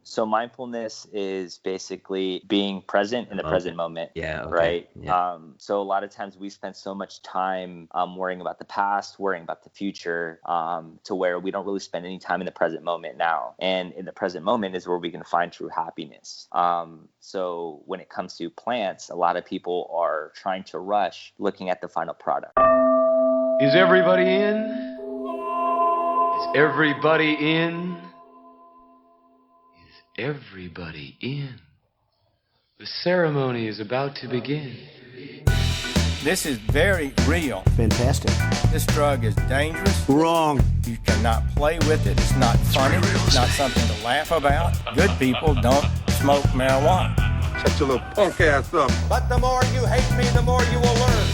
So mindfulness is basically being present in the present moment. Yeah. Okay. Right. Yeah. So a lot of times we spend so much time worrying about the past, worrying about the future, to where we don't really spend any time in the present moment now. And in the present moment is where we can find true happiness. So when it comes to plants, a lot of people are trying to rush looking at the final product. Is everybody in? Is everybody in? Is everybody in? The ceremony is about to begin. This is very real. Fantastic. This drug is dangerous. Wrong. You cannot play with it. It's not funny. It's not something to laugh about. Good people don't smoke marijuana. Shut your little punk ass up. But the more you hate me, the more you will learn.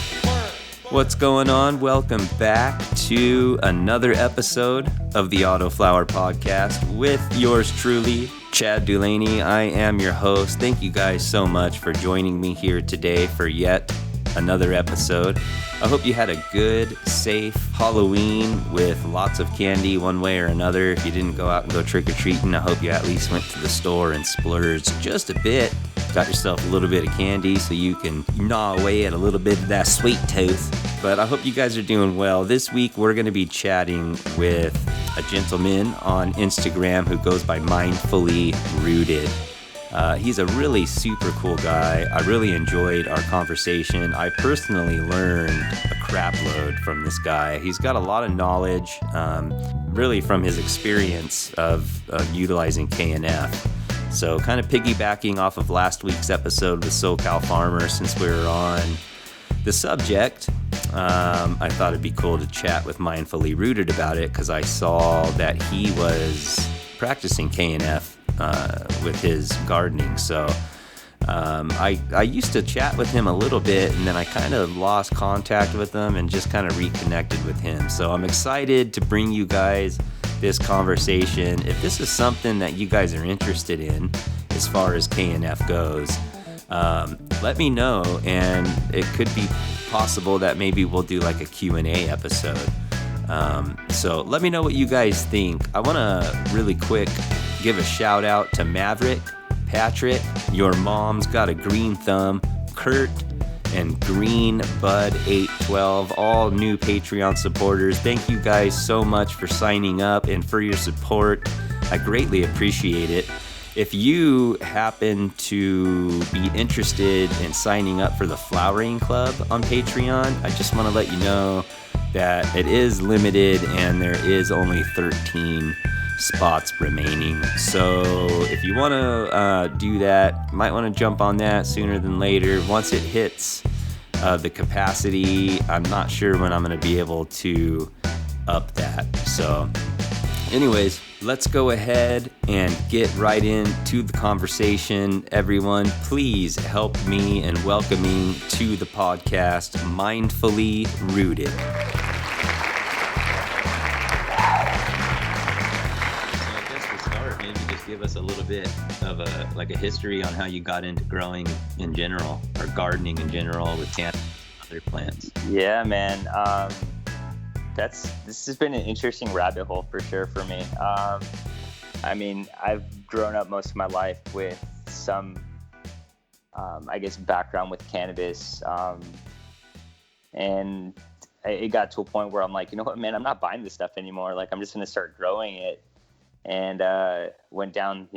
What's going on? Welcome back to another episode of the Autoflower Podcast with yours truly, Chad Dulaney. I am your host. Thank you guys so much for joining me here today for yet another episode. I hope you had a good, safe Halloween with lots of candy one way or another. If you didn't go out and go trick-or-treating, I hope you at least went to the store and splurged just a bit. Got yourself a little bit of candy so you can gnaw away at a little bit of that sweet tooth. But I hope you guys are doing well. This week we're going to be chatting with a gentleman on Instagram who goes by Mindfully Rooted. He's a really super cool guy. I really enjoyed our conversation. I personally learned a crap load from this guy. He's got a lot of knowledge, really from his experience of utilizing KNF. So kind of piggybacking off of last week's episode with SoCal Farmer, since we were on the subject, I thought it'd be cool to chat with Mindfully Rooted about it because I saw that he was practicing KNF with his gardening. So I used to chat with him a little bit, and then I kind of lost contact with him and just kind of reconnected with him. So I'm excited to bring you guys this conversation. If this is something that you guys are interested in as far as KNF goes, let me know, and it could be possible that maybe we'll do like a Q&A episode. So let me know what you guys think. I want to really quick give a shout out to Maverick, Patrick, Your Mom's Got a Green Thumb, Kurt, and Green Bud 812, all new Patreon supporters. Thank you guys so much for signing up and for your support. I greatly appreciate it. If you happen to be interested in signing up for the Flowering Club on Patreon, I just want to let you know that it is limited and there is only 13 spots remaining. So if you want to do that, you might want to jump on that sooner than later. Once it hits the capacity, I'm not sure when I'm going to be able to up that. So anyways, let's go ahead and get right into the conversation. Everyone, please help me in welcoming to the podcast Mindfully Rooted. Give us a little bit of a history on how you got into growing in general, or gardening in general, with cannabis and other plants. Yeah, man. This has been an interesting rabbit hole for sure for me. I mean, I've grown up most of my life with some, I guess, background with cannabis, and it got to a point where I'm like, you know what, man, I'm not buying this stuff anymore. Like, I'm just gonna start growing it. And went down,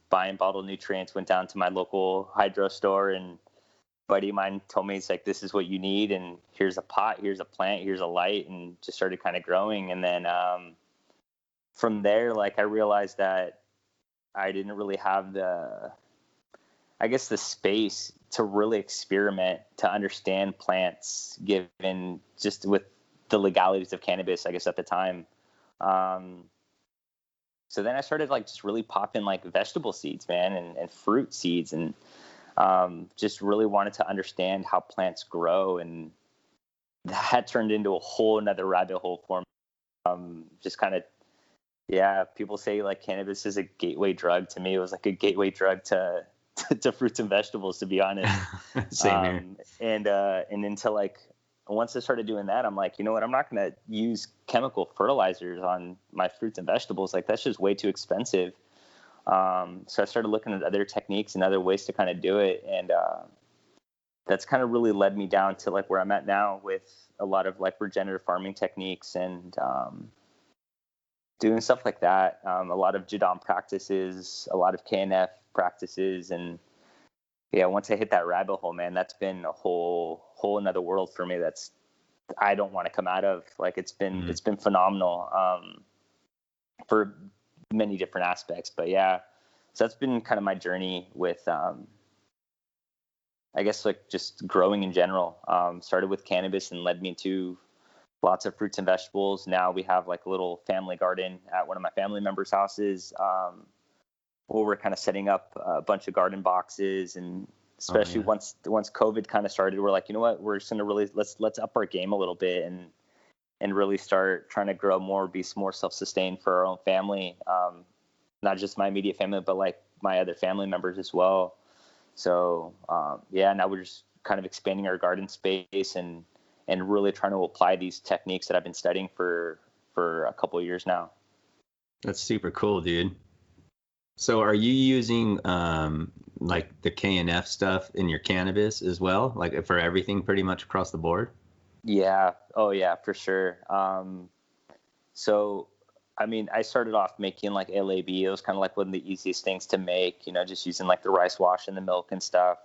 buying bottled nutrients, went down to my local hydro store, and a buddy of mine told me, it's like, this is what you need, and here's a pot, here's a plant, here's a light, and just started kind of growing. And then from there, like, I realized that I didn't really have the space to really experiment, to understand plants, given just with the legalities of cannabis, I guess, at the time. So then I started just really popping vegetable seeds, man, and fruit seeds, and just really wanted to understand how plants grow. And that turned into a whole another rabbit hole for me. Just kind of, yeah, people say cannabis is a gateway drug. To me, it was like a gateway drug to fruits and vegetables, to be honest. Same here. And into once I started doing that, I'm like, you know what? I'm not going to use chemical fertilizers on my fruits and vegetables. Like, that's just way too expensive. So I started looking at other techniques and other ways to kind of do it. And that's kind of really led me down to like where I'm at now with a lot of like regenerative farming techniques and doing stuff like that. A lot of Jadam practices, a lot of KNF practices. And yeah, once I hit that rabbit hole, man, that's been a whole another world for me. I don't want to come out of. Like it's been phenomenal for many different aspects. But yeah, so that's been kind of my journey with I guess like just growing in general. Started with cannabis and led me to lots of fruits and vegetables. Now we have like a little family garden at one of my family members' houses, where we're kind of setting up a bunch of garden boxes. And especially once COVID kind of started, we're like, you know what, we're just gonna really let's up our game a little bit and really start trying to grow more, be more self-sustained for our own family, not just my immediate family, but like my other family members as well. So now we're just kind of expanding our garden space and really trying to apply these techniques that I've been studying for a couple of years now. That's super cool, dude. So are you using like the KNF stuff in your cannabis as well, like for everything pretty much across the board? Yeah. Oh yeah, for sure. So I mean, I started off making like LAB. It was kind of like one of the easiest things to make, just using like the rice wash and the milk and stuff.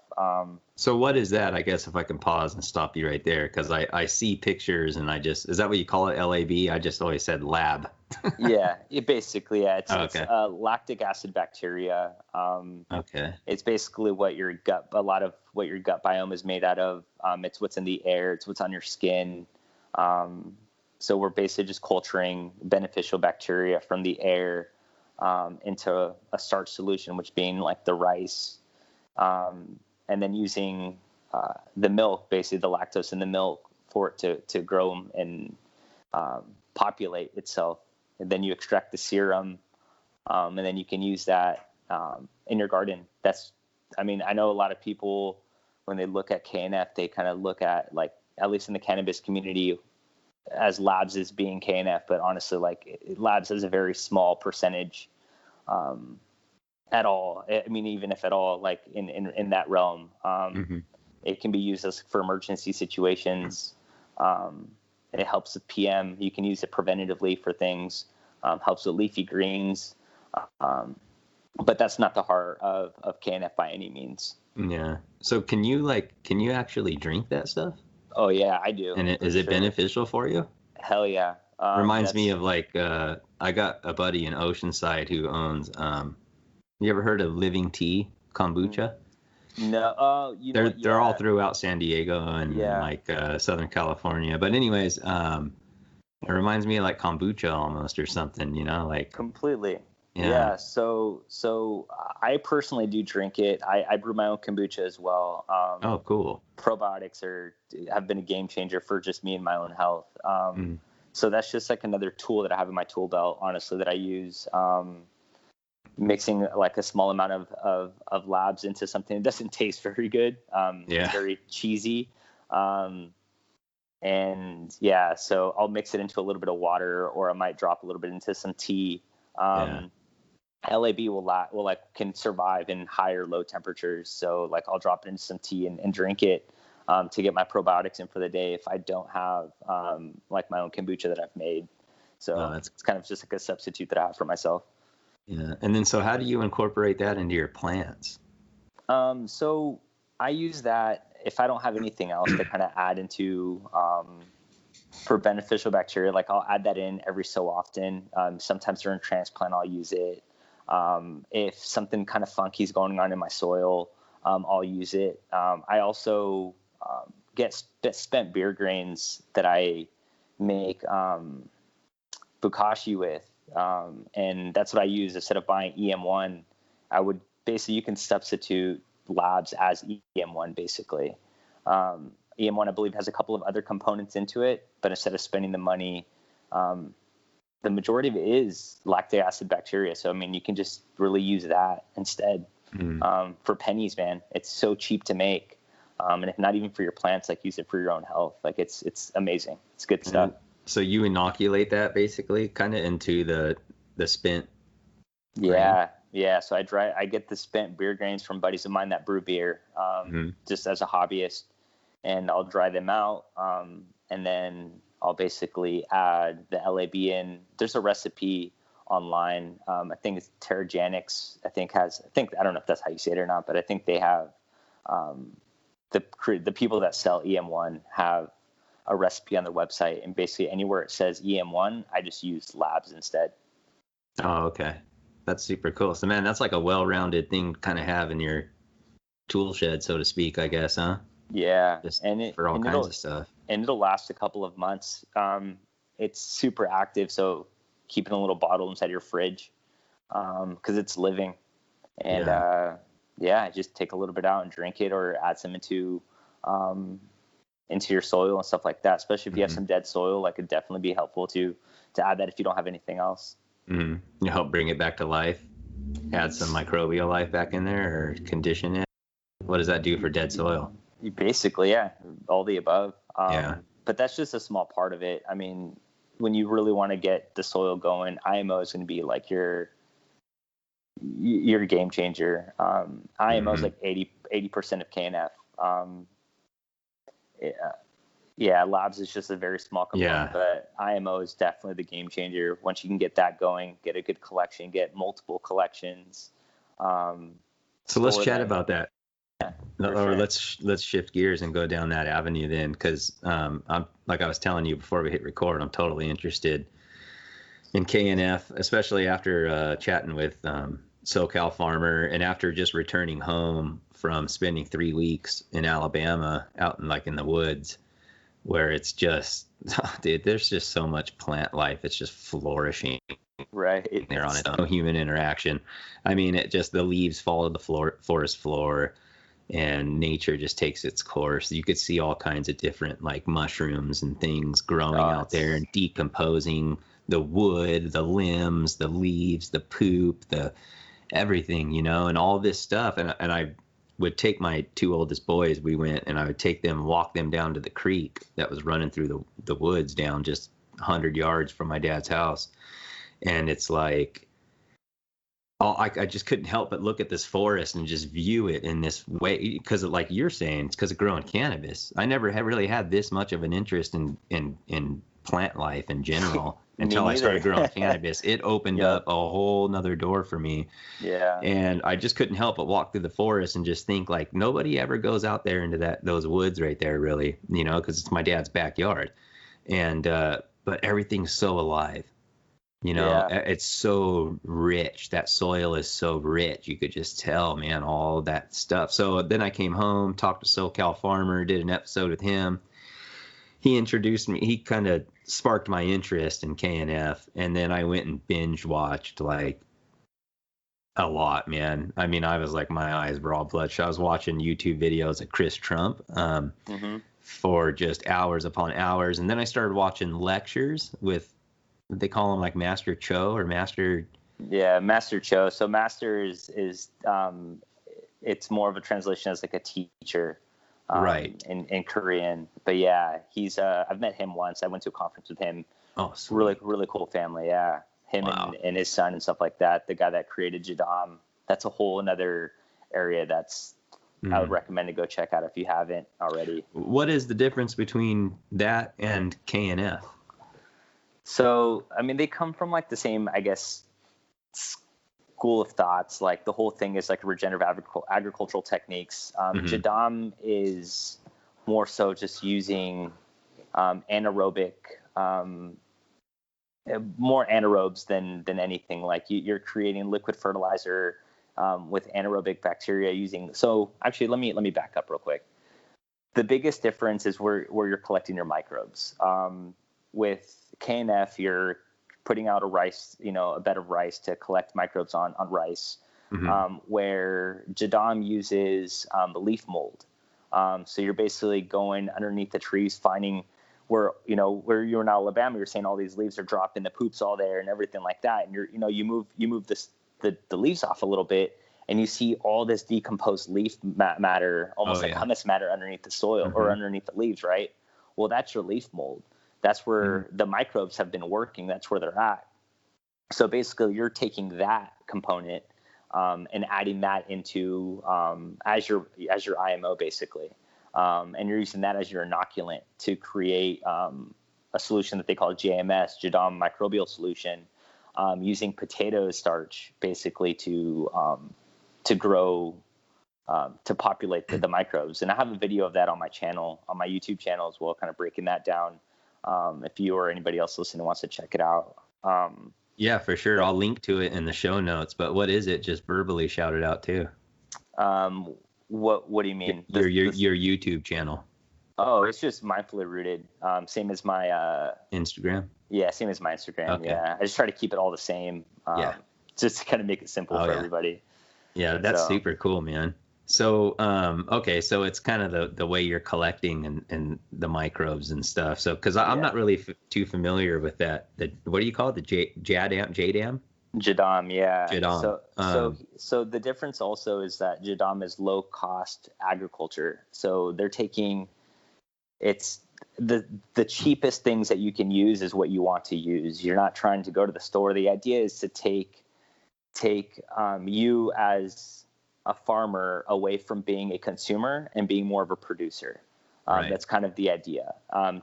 So what is that? I guess if I can pause and stop you right there, because I see pictures and is that what you call it, LAB? I just always said lab. Yeah, it's okay. Lactic acid bacteria. Okay. It's basically a lot of what your gut biome is made out of. It's what's in the air. It's what's on your skin. So we're basically just culturing beneficial bacteria from the air into a starch solution, which being like the rice, and then using the milk, basically the lactose in the milk, for it to grow and populate itself. And then you extract the serum, and then you can use that in your garden. I know a lot of people, when they look at KNF, they kind of look at, like, at least in the cannabis community, as labs as being KNF, but honestly, like, labs is a very small percentage at all. I mean, even if at all, like in that realm, it can be used for emergency situations. It helps with PM. You can use it preventatively for things. Helps with leafy greens. But that's not the heart of KNF by any means. Yeah. So can you actually drink that stuff? Oh yeah, I do. And is it beneficial for you? Hell yeah. Reminds me of like I got a buddy in Oceanside who owns. You ever heard of Living Tea Kombucha? No. They're all throughout San Diego and like Southern California. But anyways, it reminds me of like kombucha almost or something. Like completely. Yeah. So I personally do drink it. I brew my own kombucha as well. Oh, cool. Probiotics have been a game changer for just me and my own health. So that's just like another tool that I have in my tool belt, honestly, that I use. Mixing like a small amount of labs into something that doesn't taste very good. It's very cheesy. So I'll mix it into a little bit of water, or I might drop a little bit into some tea. LAB can survive in high or low temperatures. So like I'll drop it into some tea and drink it to get my probiotics in for the day if I don't have like my own kombucha that I've made. So it's kind of just like a substitute that I have for myself. Yeah. And then so how do you incorporate that into your plants? So I use that if I don't have anything else to kind of add into for beneficial bacteria. Like I'll add that in every so often. Sometimes during transplant I'll use it. If something kind of funky is going on in my soil, I'll use it. I also get spent beer grains that I make bukashi with, and that's what I use instead of buying EM1. You can substitute labs as EM1 basically. EM1 I believe has a couple of other components into it, but instead of spending the money, the majority of it is lactic acid bacteria. So, I mean, you can just really use that instead for pennies, man. It's so cheap to make. And if not even for your plants, like use it for your own health. Like it's amazing. It's good stuff. So you inoculate that basically kind of into the spent. Yeah. Yeah. So I get the spent beer grains from buddies of mine that brew beer, just as a hobbyist, and I'll dry them out. And then I'll basically add the LAB in. There's a recipe online. I think it's Terragenics. I don't know if that's how you say it or not, but I think they have, the people that sell EM1 have a recipe on their website, and basically anywhere it says EM1, I just use labs instead. Oh, okay. That's super cool. So, man, that's like a well-rounded thing to kind of have in your tool shed, so to speak, I guess, huh? Yeah. Just for all kinds of stuff. And it'll last a couple of months. It's super active, so keep it in a little bottle inside your fridge, because it's living. And just take a little bit out and drink it, or add some into your soil and stuff like that. Especially if you have some dead soil, like it'd definitely be helpful to add that if you don't have anything else. You help bring it back to life, add some microbial life back in there, or condition it. What does that do for dead soil? Basically, yeah, all the above. But that's just a small part of it. I mean, when you really want to get the soil going, IMO is going to be like your game changer. IMO is like 80% of KNF. Labs is just a very small component, but IMO is definitely the game changer. Once you can get that going, get a good collection, get multiple collections. So let's chat about that. Yeah, or let's shift gears and go down that avenue then, because I'm, like I was telling you before we hit record, I'm totally interested in KNF, especially after chatting with SoCal Farmer, and after just returning home from spending 3 weeks in Alabama out in the woods, where it's just, dude, there's just so much plant life. It's just flourishing. Right. There on its own. No human interaction. I mean, the leaves follow the forest floor, and nature just takes its course. You could see all kinds of different like mushrooms and things growing out there and decomposing the wood, the limbs, the leaves, the poop, the everything, and all this stuff. And I would take my 2 oldest boys, we went, and I would take them, walk them down to the creek that was running through the woods down just 100 yards from my dad's house. And it's like, I just couldn't help but look at this forest and just view it in this way, because like you're saying, it's because of growing cannabis. I never really had this much of an interest in plant life in general until I started growing cannabis. It opened up a whole nother door for me. Yeah. And I just couldn't help but walk through the forest and just think, like, nobody ever goes out there into those woods right there, really, because it's my dad's backyard. And but everything's so alive. It's so rich. That soil is so rich. You could just tell, man, all that stuff. So then I came home, talked to SoCal Farmer, did an episode with him. He introduced me. He kind of sparked my interest in KNF. And then I went and binge watched like a lot, man. I mean, I was like, my eyes were all bloodshot. I was watching YouTube videos of Chris Trump for just hours upon hours. And then I started watching lectures with, they call him like Master Cho or Master. Yeah, Master Cho. So Master is it's more of a translation as like a teacher, right? In Korean. But yeah, he's I've met him once. I went to a conference with him. Oh, sweet. Really cool family. Yeah, him and his son and stuff like that. The guy that created Jadam. That's a whole another area that's I would recommend to go check out if you haven't already. What is the difference between that and KNF? So, I mean, they come from like the same, I guess, school of thoughts. Like the whole thing is like regenerative agricultural techniques. Jadam is more so just using anaerobic, more anaerobes than anything. Like you're creating liquid fertilizer with anaerobic bacteria using. So actually, let me back up real quick. The biggest difference is where you're collecting your microbes. With KNF, you're putting out a bed of rice to collect microbes on rice, where Jadam uses leaf mold. So you're basically going underneath the trees, finding where you're in Alabama, you're saying all these leaves are dropping, the poop's all there and everything like that. And you move the leaves off a little bit, and you see all this decomposed leaf matter, almost humus matter underneath the soil or underneath the leaves, right? Well, that's your leaf mold. That's where the microbes have been working. That's where they're at. So basically, you're taking that component, and adding that into as your IMO basically, and you're using that as your inoculant to create a solution that they call JMS, Jadam Microbial Solution, using potato starch basically to grow. To populate the microbes. And I have a video of that on my channel, on my YouTube channel as well, kind of breaking that down. If you or anybody else listening wants to check it out. Yeah, for sure. I'll link to it in the show notes. But what is it? Just verbally shout it out too. What do you mean? Your YouTube channel. Oh, it's just Mindfully Rooted. Same as my Instagram. Yeah, same as my Instagram. Okay. Yeah, I just try to keep it all the same. Just to kind of make it simple for everybody. Yeah, that's super cool, man. So, okay, so it's kind of the way you're collecting and the microbes and stuff. So, because I'm not really too familiar with that. What do you call it? The Jadam? Jadam, yeah. Jadam. So the difference also is that Jadam is low cost agriculture. So they're taking, it's the cheapest things that you can use is what you want to use. You're not trying to go to the store. The idea is to take you as a farmer away from being a consumer and being more of a producer. Right. That's kind of the idea,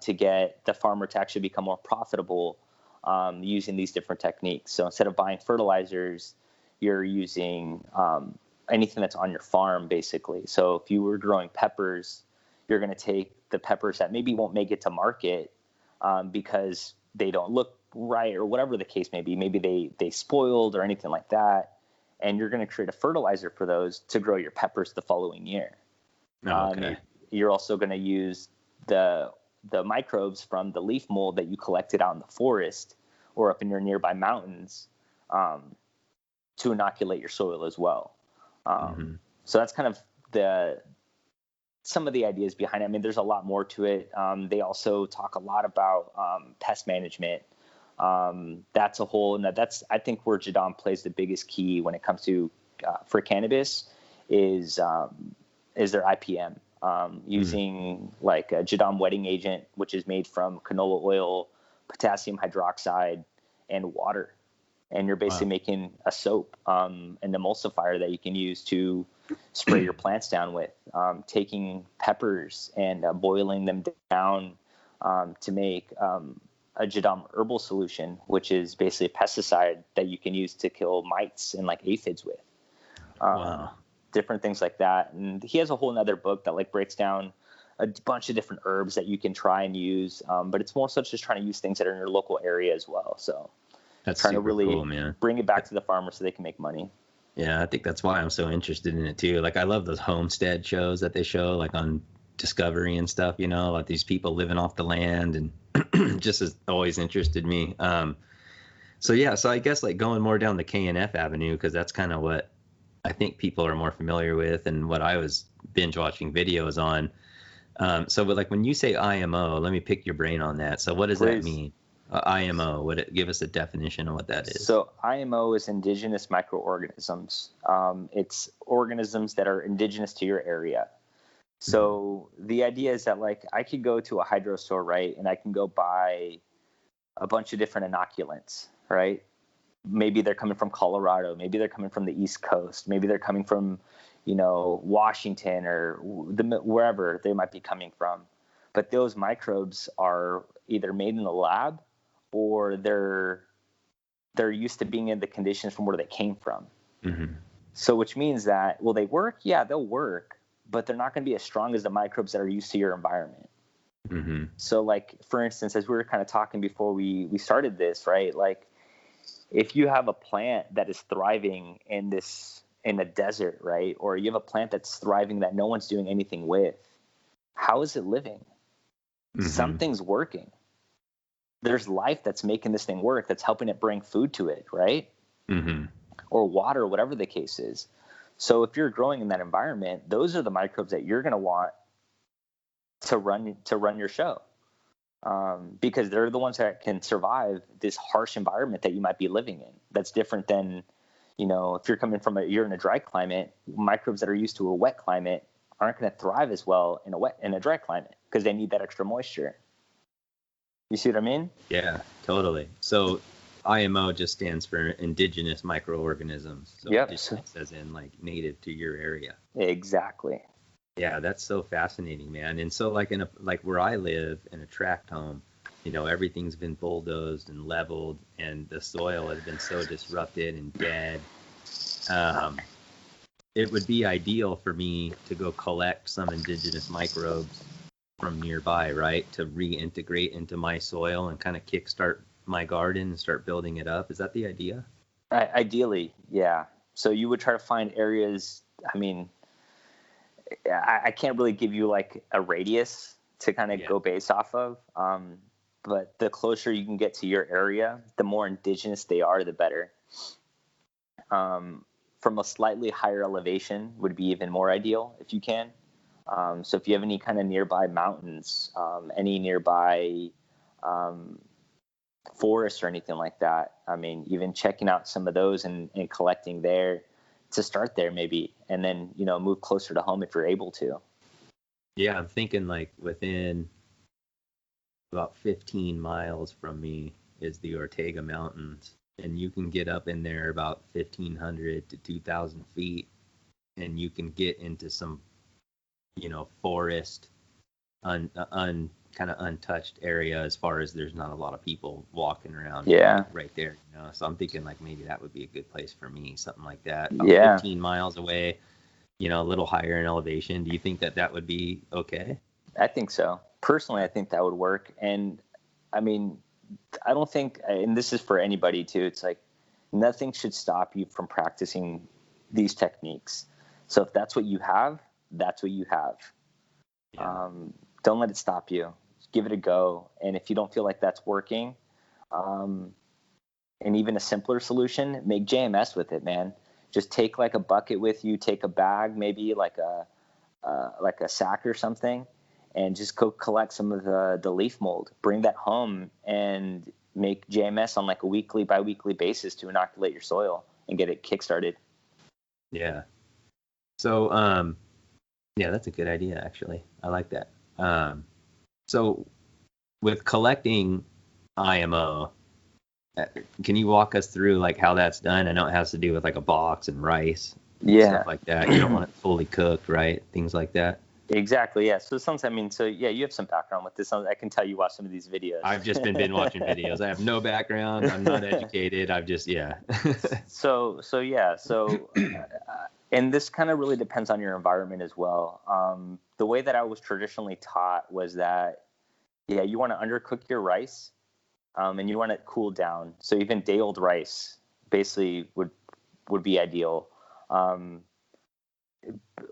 to get the farmer to actually become more profitable using these different techniques. So instead of buying fertilizers, you're using anything that's on your farm, basically. So if you were growing peppers, you're going to take the peppers that maybe won't make it to market because they don't look right or whatever the case may be. Maybe they spoiled or anything like that. And you're going to create a fertilizer for those to grow your peppers the following year. Okay. You're also going to use the microbes from the leaf mold that you collected out in the forest or up in your nearby mountains to inoculate your soil as well. So that's kind of some of the ideas behind it. I mean, there's a lot more to it. They also talk a lot about pest management. That's a whole, and I think where Jadam plays the biggest key when it comes to for cannabis is their IPM, using like a Jadam wetting agent, which is made from canola oil, potassium hydroxide, and water, and you're basically making a soap, an emulsifier that you can use to spray your plants down with. Taking peppers and boiling them down to make a Jadam herbal solution, which is basically a pesticide that you can use to kill mites and like aphids with. Different things like that. And he has a whole nother book that like breaks down a bunch of different herbs that you can try and use. But it's more so just trying to use things that are in your local area as well. So that's trying to super really cool, man. Bring it back to the farmer so they can make money. Yeah, I think that's why I'm so interested in it too. Like I love those homestead shows that they show like on Discovery and stuff, you know, like these people living off the land, and just has always interested me. So I guess like going more down the KNF avenue, because that's kind of what I think people are more familiar with and what I was binge watching videos on. But like when you say IMO, let me pick your brain on that. So what does that mean? IMO, give us a definition of what that is. So IMO is indigenous microorganisms. It's organisms that are indigenous to your area. So the idea is that like I could go to a hydro store, right, and I can go buy a bunch of different inoculants, right? Maybe they're coming from Colorado, maybe they're coming from the East Coast, maybe they're coming from, Washington or wherever they might be coming from. But those microbes are either made in the lab or they're used to being in the conditions from where they came from. So which means that, will they work? Yeah, they'll work, but they're not going to be as strong as the microbes that are used to your environment. So like, for instance, as we were kind of talking before we started this, right? Like if you have a plant that is thriving in a desert, right? Or you have a plant that's thriving that no one's doing anything with, how is it living? Something's working. There's life that's making this thing work, that's helping it bring food to it, right? Or water, whatever the case is. So if you're growing in that environment, those are the microbes that you're going to want to run your show, because they're the ones that can survive this harsh environment that you might be living in. That's different than, if you're coming from you're in a dry climate, microbes that are used to a wet climate aren't going to thrive as well in a dry climate because they need that extra moisture. You see what I mean? Yeah, totally. So IMO just stands for indigenous microorganisms. So Yep. indigenous as in like native to your area. Exactly. Yeah, that's so fascinating, man. And so like like where I live in a tract home, everything's been bulldozed and leveled, and the soil has been so disrupted and dead. It would be ideal for me to go collect some indigenous microbes from nearby, right? To reintegrate into my soil and kind of kickstart my garden and start building it up. Is that the idea? Ideally, yeah. So you would try to find areas. I mean, I can't really give you like a radius to kind of go based off of. But the closer you can get to your area, the more indigenous they are, the better. From a slightly higher elevation would be even more ideal if you can. So if you have any kind of nearby mountains, any nearby forests or anything like that, I mean, even checking out some of those and collecting there to start there maybe, and then, move closer to home if you're able to. Yeah, I'm thinking like within about 15 miles from me is the Ortega Mountains, and you can get up in there about 1,500 to 2,000 feet, and you can get into some, forest, kind of untouched area as far as there's not a lot of people walking around. Yeah. Right there, So I'm thinking like maybe that would be a good place for me, something like that. About 15 miles away, a little higher in elevation. Do you think that would be okay? I think so. Personally, I think that would work. And I mean, I don't think, and this is for anybody too, it's like nothing should stop you from practicing these techniques. So if that's what you have, that's what you have. Yeah. Don't let it stop you. Give it a go. And if you don't feel like that's working, and even a simpler solution, make JMS with it, man. Just take like a bucket with you, take a bag, maybe like a sack or something, and just go collect some of the leaf mold. Bring that home and make JMS on like a weekly, bi-weekly basis to inoculate your soil and get it kickstarted. Yeah. So, yeah, that's a good idea, actually. I like that. So with collecting IMO, can you walk us through like how that's done? I know it has to do with like a box and rice, stuff like that. You don't want it fully cooked, right? Things like that. Exactly. Yeah. So sometimes, you have some background with this. I can tell you watch some of these videos. I've just been watching videos. I have no background. I'm not educated. I've just, So, and this kind of really depends on your environment as well. The way that I was traditionally taught was that, you want to undercook your rice, and you want it cooled down. So even day-old rice basically would be ideal.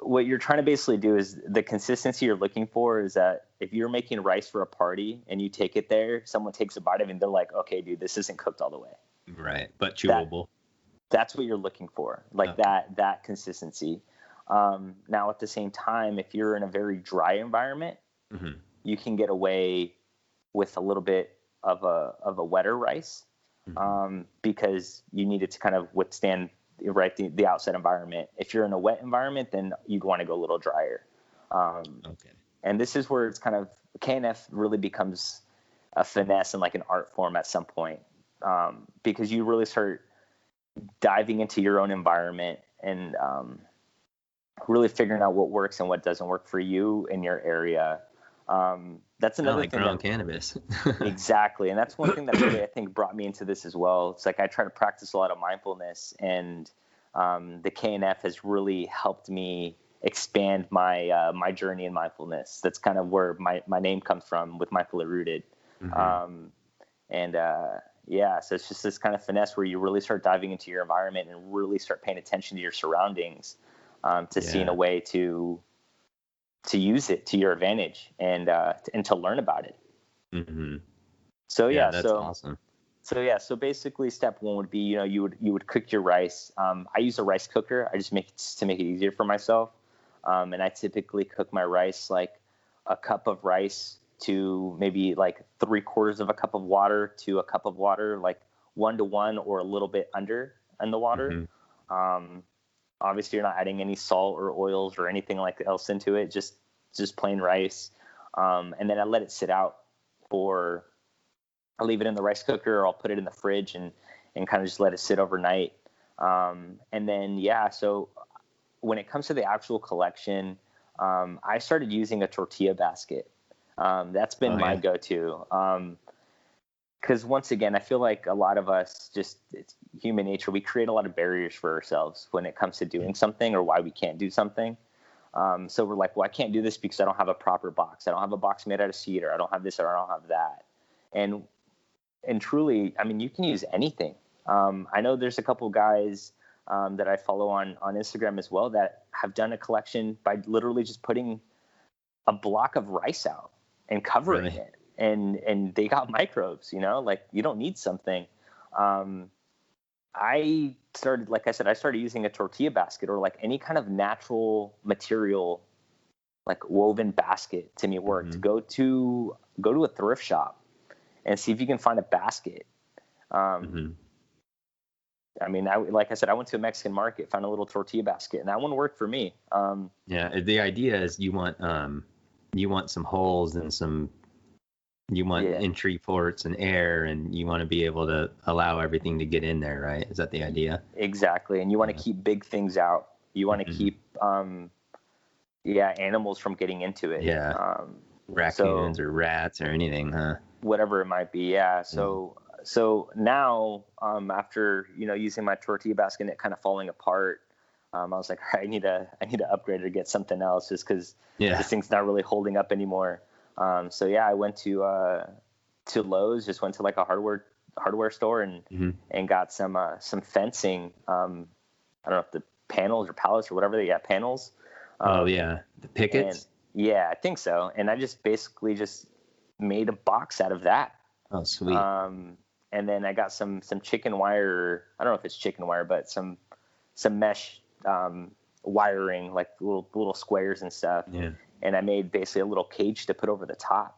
What you're trying to basically do is the consistency you're looking for is that if you're making rice for a party and you take it there, someone takes a bite of it and they're like, okay, dude, this isn't cooked all the way. Right. But chewable. That's what you're looking for. Like that consistency. Now at the same time, if you're in a very dry environment, you can get away with a little bit of a wetter rice, because you need it to kind of withstand the outside environment. If you're in a wet environment, then you'd want to go a little drier. And this is where it's kind of KNF really becomes a finesse and like an art form at some point, because you really start diving into your own environment and really figuring out what works and what doesn't work for you in your area. That's another thing. Growing cannabis. Exactly. And that's one thing that really, I think, brought me into this as well. It's like I try to practice a lot of mindfulness, and the KNF has really helped me expand my journey in mindfulness. That's kind of where my name comes from, with Mindfully Rooted. So it's just this kind of finesse where you really start diving into your environment and really start paying attention to your surroundings, to see in a way to use it to your advantage and to learn about it. So that's awesome. So basically step one would be, you would cook your rice. I use a rice cooker. I just make it to make it easier for myself. And I typically cook my rice like a cup of rice to maybe like 3/4 of a cup of water to a cup of water, like 1-to-1 or a little bit under in the water. Obviously you're not adding any salt or oils or anything like else into it, just plain rice. And then I let it sit out for I'll leave it in the rice cooker, or I'll put it in the fridge and kind of just let it sit overnight. And then, so when it comes to the actual collection, I started using a tortilla basket. That's been my go-to. Because once again, I feel like a lot of us, it's human nature. We create a lot of barriers for ourselves when it comes to doing something, or why we can't do something. So we're like, well, I can't do this because I don't have a proper box. I don't have a box made out of cedar. I don't have this, or I don't have that. And truly, I mean, you can use anything. I know there's a couple guys that I follow on Instagram as well that have done a collection by literally just putting a block of rice out and covering it. And they got microbes, like you don't need something. I started, like I said, I started using a tortilla basket, or like any kind of natural material, like woven basket to me worked. Go to a thrift shop and see if you can find a basket. I mean, like I said, I went to a Mexican market, found a little tortilla basket, and that one worked for me. The idea is you want some holes and you want entry ports and air, and you want to be able to allow everything to get in there, right? Is that the idea? Exactly. And you want to keep big things out. You want to keep, animals from getting into it. Yeah. Raccoons or rats or anything, huh? Whatever it might be. Yeah. So now, after, using my tortilla basket and it kind of falling apart, I was like, all right, I need to upgrade or get something else, just because this thing's not really holding up anymore. I went to Lowe's, just went to like a hardware store and got some fencing. I don't know if the panels or pallets or whatever, they got panels. The pickets. I think so. And I just basically just made a box out of that. Oh, sweet. And then I got some chicken wire. I don't know if it's chicken wire, but some mesh wiring, like little squares and stuff. Yeah. And I made basically a little cage to put over the top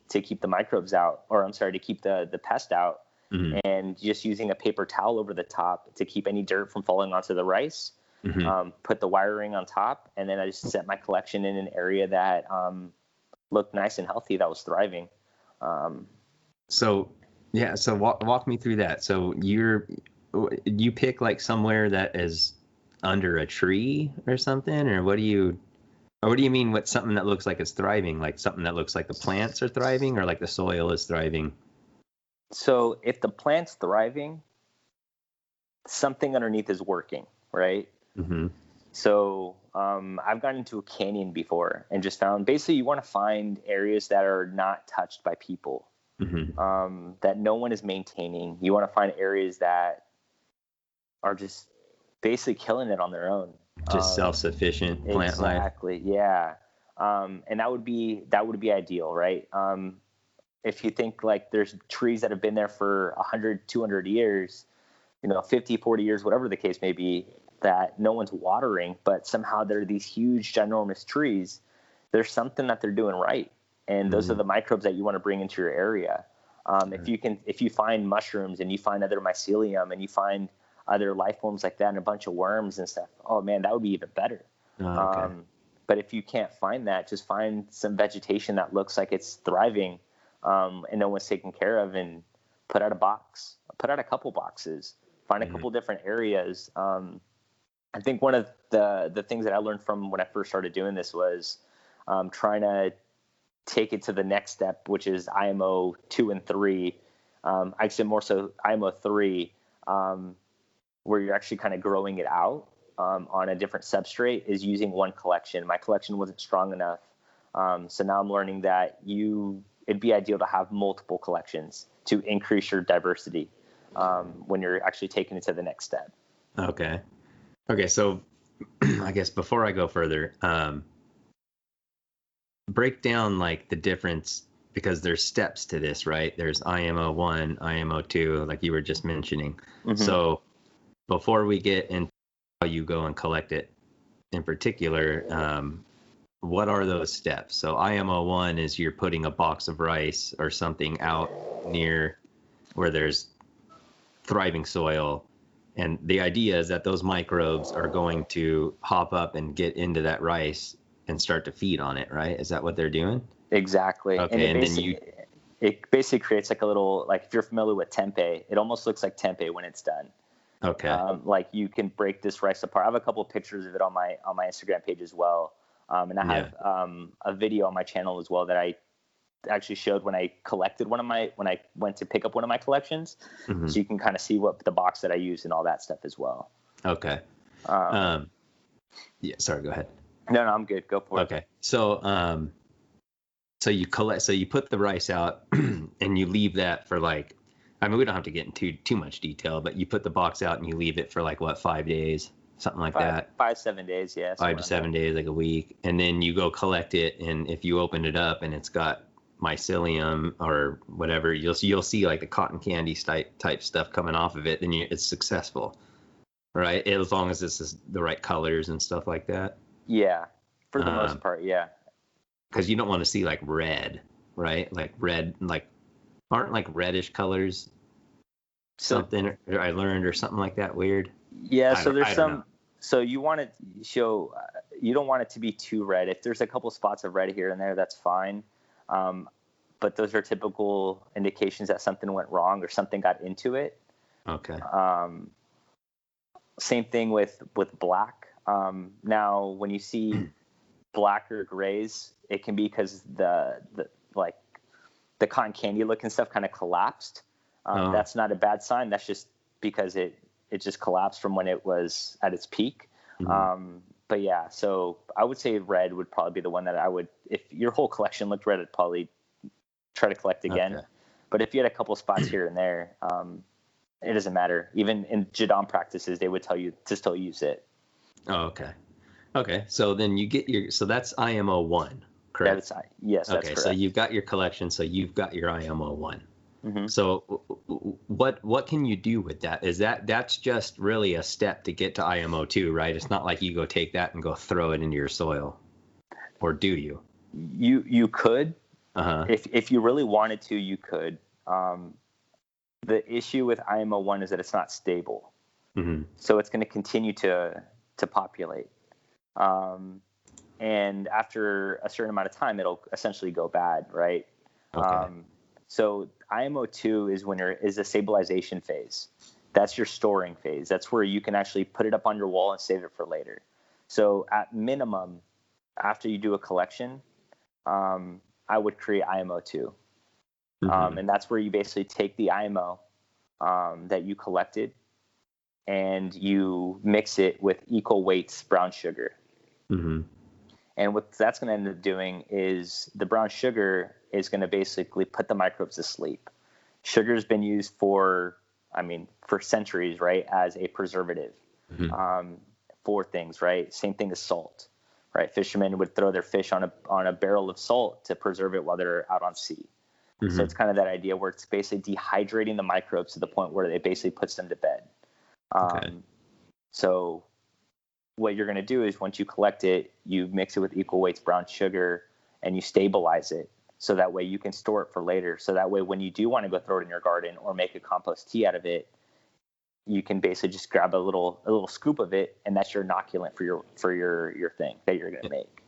to keep the microbes out, or to keep the pest out. And just using a paper towel over the top to keep any dirt from falling onto the rice. Put the wiring on top, and then I just set my collection in an area that looked nice and healthy, that was thriving. So walk me through that. So you pick like somewhere that is under a tree or something, or what do you mean? What, something that looks like it's thriving, like something that looks like the plants are thriving, or like the soil is thriving? So if the plant's thriving, something underneath is working, right? So I've gotten into a canyon before and just found, basically, you want to find areas that are not touched by people, that no one is maintaining. You want to find areas that are just basically killing it on their own. Just self-sufficient plant life. Exactly. Yeah. And that would be ideal, right? If you think like there's trees that have been there for 100, 200 years, 50, 40 years, whatever the case may be, that no one's watering, but somehow they're these huge, ginormous trees. There's something that they're doing right. And those are the microbes that you want to bring into your area. If you find mushrooms and you find other mycelium and you find other life forms like that and a bunch of worms and stuff, oh man, that would be even better. But if you can't find that, just find some vegetation that looks like it's thriving, and no one's taken care of, and put out a couple boxes, find a couple different areas. I think one of the things that I learned from when I first started doing this was trying to take it to the next step, which is IMO 2 and 3. Actually, more so IMO 3, where you're actually kind of growing it out on a different substrate, is using one collection. My collection wasn't strong enough. So now I'm learning that it'd be ideal to have multiple collections to increase your diversity when you're actually taking it to the next step. Okay, so I guess before I go further, break down like the difference, because there's steps to this, right? There's IMO 1, IMO 2, like you were just mentioning. So before we get into how you go and collect it in particular, what are those steps? So IMO 1 is you're putting a box of rice or something out near where there's thriving soil. And the idea is that those microbes are going to hop up and get into that rice and start to feed on it, right? Is that what they're doing? Exactly. Okay, and then it basically creates like a little, like if you're familiar with tempeh, it almost looks like tempeh when it's done. Okay. Like you can break this rice apart. I have a couple of pictures of it on my Instagram page as well. And I have a video on my channel as well that I actually showed when I collected when I went to pick up one of my collections. Mm-hmm. So you can kind of see what the box that I used and all that stuff as well. Okay. Yeah, sorry, go ahead. No, I'm good. Go for it. Okay. So, so you put the rice out and you leave that for like, I mean, we don't have to get into too much detail, but you put the box out and you leave it for like what, 5 days, something like that. 7 days. Yeah. 5 to 7 days, like a week. And then you go collect it. And if you open it up and it's got mycelium or whatever, you'll see like the cotton candy type stuff coming off of it. Then it's successful, right? As long as this is the right colors and stuff like that. Yeah. For the most part. Yeah. Because you don't want to see like red, right? Like red, like aren't like reddish colors something I learned or something like that weird? Yeah, so there's some. So you want to show. You don't want it to be too red. If there's a couple spots of red here and there, that's fine. But those are typical indications that something went wrong or something got into it. Okay. Same thing with black. Now, when you see black or grays, it can be because the cotton candy looking stuff kind of collapsed. That's not a bad sign. That's just because it just collapsed from when it was at its peak. Mm-hmm. But yeah, so I would say red would probably be the one that I would, if your whole collection looked red, I'd probably try to collect again. Okay. But if you had a couple spots here and there, it doesn't matter. Even in Jadam practices, they would tell you to still use it. Oh, okay. Okay. So then you get so that's IMO 1, correct? Yes, that's correct. So you've got your collection. So you've got your IMO 1. Mm-hmm. So what can you do with that? That's just really a step to get to IMO 2, right? It's not like you go take that and go throw it into your soil, or do you? You could, if you really wanted to, you could. The issue with IMO 1 is that it's not stable, so it's going to continue to populate, and after a certain amount of time, it'll essentially go bad, right? Okay. So IMO 2 is a stabilization phase. That's your storing phase. That's where you can actually put it up on your wall and save it for later. So at minimum, after you do a collection, I would create IMO 2. And that's where you basically take the IMO that you collected and you mix it with equal weights brown sugar. Mm-hmm. And what that's going to end up doing is the brown sugar is going to basically put the microbes to sleep. Sugar has been used for centuries, right, as a preservative for things, right? Same thing as salt, right? Fishermen would throw their fish on a barrel of salt to preserve it while they're out on sea. Mm-hmm. So it's kind of that idea where it's basically dehydrating the microbes to the point where it basically puts them to bed. So what you're going to do is once you collect it, you mix it with equal weights brown sugar and you stabilize it. So that way you can store it for later. So that way when you do want to go throw it in your garden or make a compost tea out of it, you can basically just grab a little scoop of it, and that's your inoculant for your thing that you're going to make.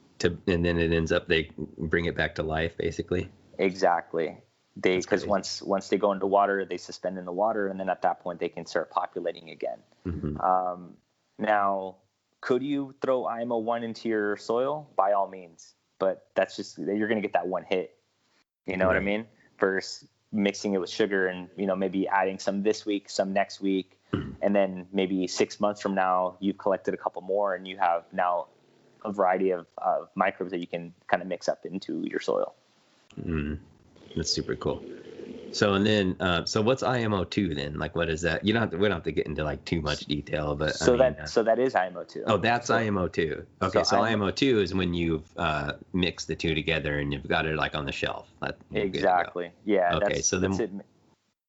And then it ends up, they bring it back to life, basically. Exactly. Because once they go into water, they suspend in the water, and then at that point they can start populating again. Mm-hmm. Now, could you throw IMO 1 into your soil? By all means, but that's just, you're going to get that one hit. You know what I mean? Versus mixing it with sugar and, maybe adding some this week, some next week. And then maybe 6 months from now, you've collected a couple more and you have now a variety of microbes that you can kind of mix up into your soil. That's super cool. So, and then, so what's IMO 2 then? Like, what is that? We don't have to get into like too much detail, but so that is IMO 2. Oh, that's IMO 2. Okay. So IMO 2 is when you've mixed the two together and you've got it like on the shelf. Exactly. Yeah. Okay.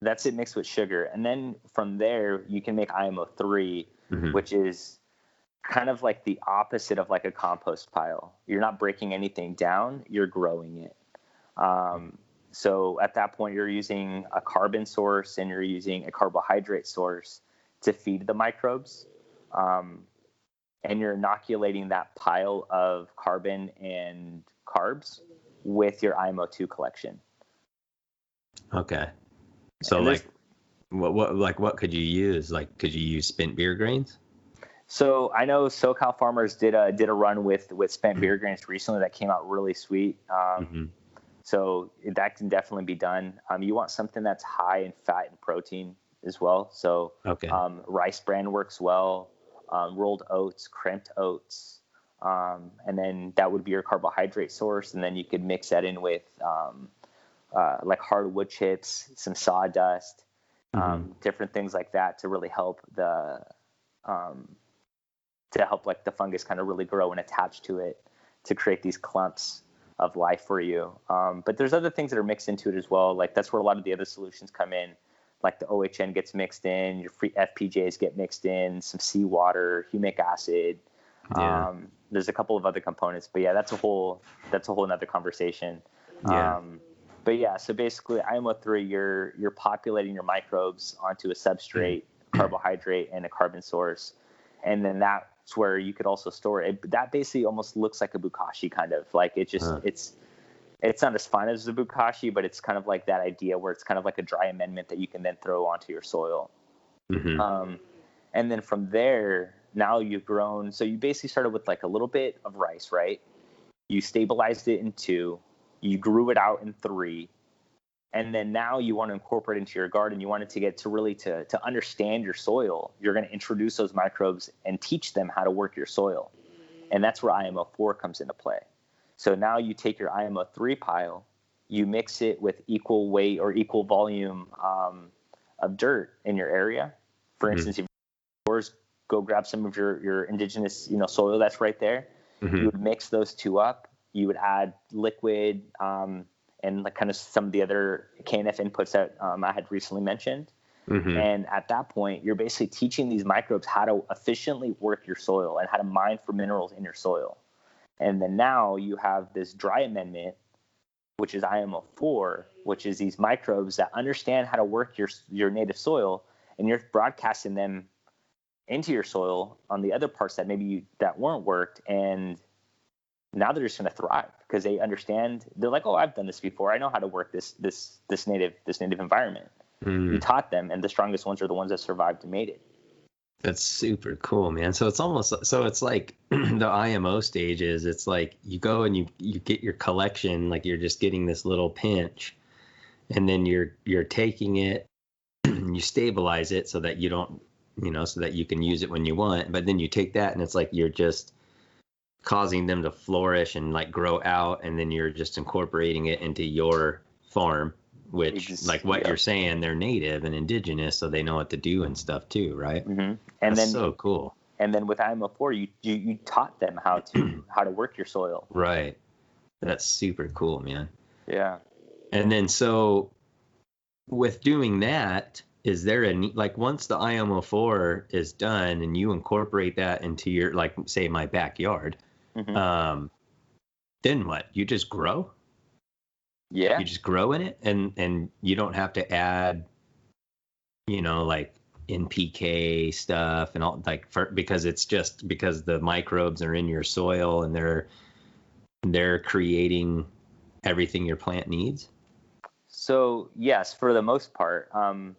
That's it mixed with sugar. And then from there you can make IMO 3, which is kind of like the opposite of like a compost pile. You're not breaking anything down, you're growing it. So at that point, you're using a carbon source and you're using a carbohydrate source to feed the microbes. And you're inoculating that pile of carbon and carbs with your IMO 2 collection. Okay. So And like, what could you use? Like, could you use spent beer grains? so I know SoCal Farmers did a run with spent beer grains recently that came out really sweet. So that can definitely be done. You want something that's high in fat and protein as well. So Okay. rice bran works well, rolled oats, crimped oats, and then that would be your carbohydrate source. And then you could mix that in with like hardwood chips, some sawdust, different things like that to really help like the fungus kind of really grow and attach to it to create these clumps of life for you. But there's other things that are mixed into it as well. Like that's where a lot of the other solutions come in. Like the OHN gets mixed in, your free FPJs get mixed in, some seawater, humic acid. Yeah. There's a couple of other components, but yeah, that's a whole nother conversation. Yeah. But yeah, so basically IMO3, you're populating your microbes onto a substrate, carbohydrate, and a carbon source. And then that's where you could also store it. That basically almost looks like a bukashi kind of. Like it just it's not as fine as the bukashi, but it's kind of like that idea where it's kind of like a dry amendment that you can then throw onto your soil. And then from there, now you've grown. So you basically started with like a little bit of rice, right? You stabilized it in 2. You grew it out in 3. And then now you want to incorporate into your garden. You want it to get to really to understand your soil. You're going to introduce those microbes and teach them how to work your soil. And that's where IMO4 comes into play. So now you take your IMO3 pile, you mix it with equal weight or equal volume of dirt in your area. For instance, if yours, go grab some of your indigenous soil that's right there. You would mix those 2 up. You would add liquid and like kind of some of the other KNF inputs that I had recently mentioned. And at that point, you're basically teaching these microbes how to efficiently work your soil and how to mine for minerals in your soil. And then now you have this dry amendment, which is IMO4, which is these microbes that understand how to work your native soil, and you're broadcasting them into your soil on the other parts that that weren't worked. And now they're just going to thrive because they understand. They're like, oh, I've done this before. I know how to work this native environment. You taught them, and the strongest ones are the ones that survived and made it. That's super cool, man. So it's like the IMO stages. It's like you go and you get your collection, like you're just getting this little pinch, and then you're taking it, you stabilize it so that you don't, so that you can use it when you want. But then you take that and it's like you're just causing them to flourish and like grow out, and then you're just incorporating it into your farm, which like what you're saying, they're native and indigenous, so they know what to do and stuff too, right? And that's then so cool. And then with IMO4, you taught them how to work your soil. Right. That's super cool, man. Yeah. And then so with doing that, is there like once the IMO4 is done and you incorporate that into your, like say my backyard, then what? You just grow? Yeah. You just grow in it, and you don't have to add, like NPK stuff and all, like because the microbes are in your soil and they're creating everything your plant needs. So yes, for the most part, I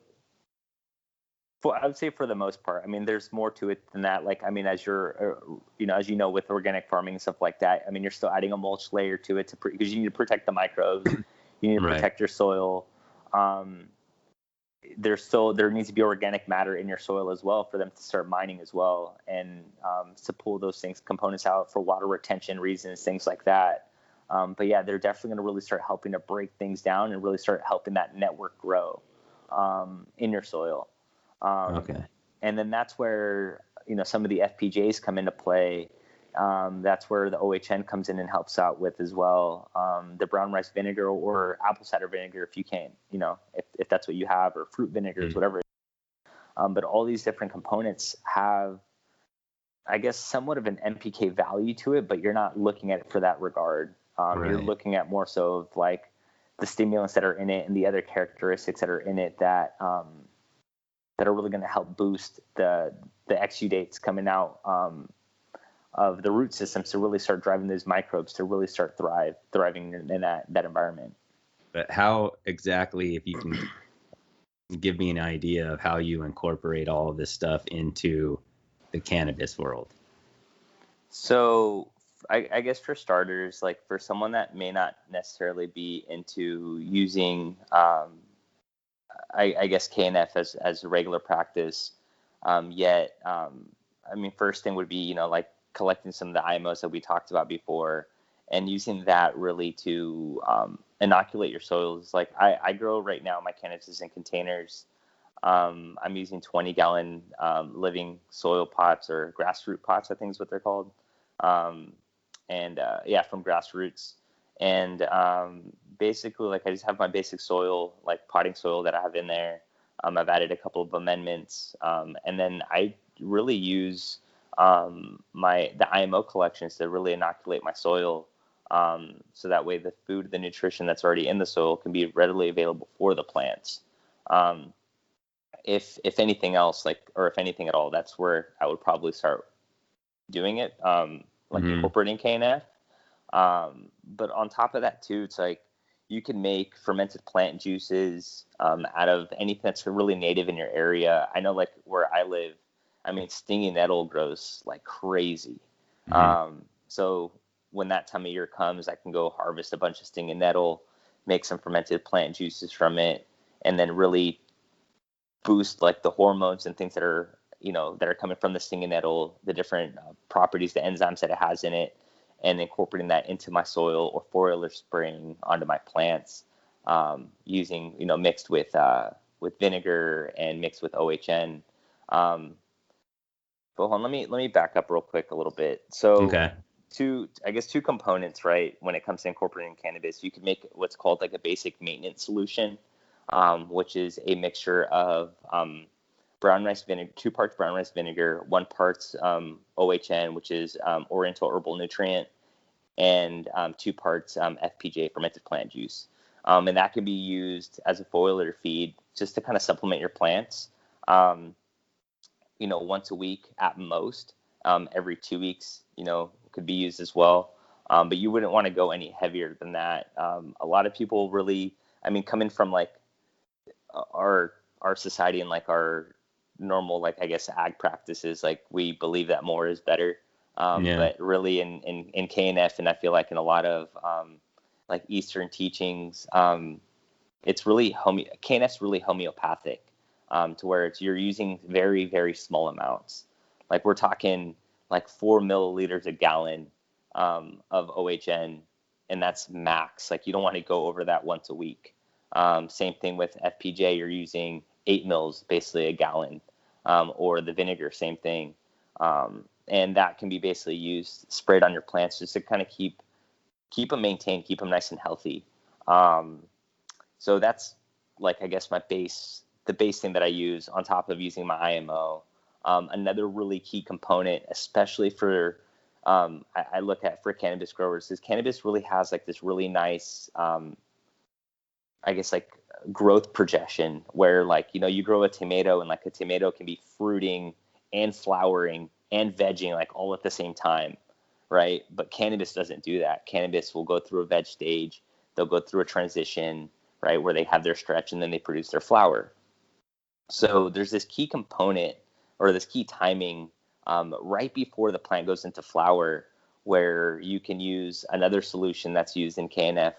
would say for the most part. I mean, there's more to it than that. Like, I mean, as you're, with organic farming and stuff like that, I mean, you're still adding a mulch layer to it because you need to protect the microbes. You need to protect your soil. There needs to be organic matter in your soil as well for them to start mining as well, and to pull those components out for water retention reasons, things like that. But yeah, they're definitely going to really start helping to break things down and really start helping that network grow in your soil. Okay. And then that's where, some of the FPJs come into play. That's where the OHN comes in and helps out with as well. The brown rice vinegar or apple cider vinegar, if you can, if that's what you have, or fruit vinegars, whatever. But all these different components have, I guess, somewhat of an NPK value to it, but you're not looking at it for that regard. You're looking at more so of like the stimulants that are in it and the other characteristics that are in it that are really going to help boost the exudates coming out of the root systems to really start driving those microbes to really start thriving in that environment. but how exactly, if you can give me an idea of how you incorporate all of this stuff into the cannabis world? So I guess for starters, like for someone that may not necessarily be into using, I guess KNF as a regular practice, yet, I mean, first thing would be, like collecting some of the IMOs that we talked about before and using that really to inoculate your soils. Like I grow right now, my cannabis is in containers. I'm using 20-gallon living soil pots, or grassroot pots, I think is what they're called. And yeah, from Grassroots. And basically, like I just have my basic soil, like potting soil that I have in there. I've added a couple of amendments, and then I really use the IMO collections to really inoculate my soil, so that way the food, the nutrition that's already in the soil can be readily available for the plants. If anything else, like, or if anything at all, that's where I would probably start doing it, like incorporating KNF. But on top of that too, it's like you can make fermented plant juices out of anything that's really native in your area. I know, like where I live, I mean, stinging nettle grows like crazy. So when that time of year comes, I can go harvest a bunch of stinging nettle, make some fermented plant juices from it, and then really boost like the hormones and things that are coming from the stinging nettle, the different properties, the enzymes that it has in it, and incorporating that into my soil or foliar spraying onto my plants, using mixed with vinegar and mixed with OHN. But hold on, let me back up real quick a little bit. So two components, right? When it comes to incorporating cannabis, you can make what's called like a basic maintenance solution, which is a mixture of brown rice vinegar, 2 parts brown rice vinegar, 1 part OHN, which is Oriental Herbal Nutrient, and 2 parts FPJ, fermented plant juice. And that can be used as a foliar feed just to kind of supplement your plants, once a week at most. Every 2 weeks, could be used as well. But you wouldn't want to go any heavier than that. A lot of people really, I mean, coming from like our society and like our normal, like, I guess, ag practices, like we believe that more is better. But really in KNF, and I feel like in a lot of like Eastern teachings, it's really KNF's really homeopathic, to where you're using very, very small amounts. Like we're talking like 4 milliliters a gallon of OHN, and that's max. Like you don't want to go over that once a week. Same thing with FPJ, you're using 8 mils, basically a gallon, or the vinegar, same thing. And that can be basically used, sprayed on your plants just to kind of keep them maintained, keep them nice and healthy. So that's like, I guess, the base thing that I use on top of using my IMO. Another really key component, especially for, I look at for cannabis growers, is cannabis really has like this really nice, I guess, like growth projection where, like, you grow a tomato and like a tomato can be fruiting and flowering and vegging like all at the same time, right? But cannabis doesn't do that. Cannabis will go through a veg stage, they'll go through a transition, right, where they have their stretch and then they produce their flower. So there's this key component, or this key timing, right before the plant goes into flower, where you can use another solution that's used in KNF,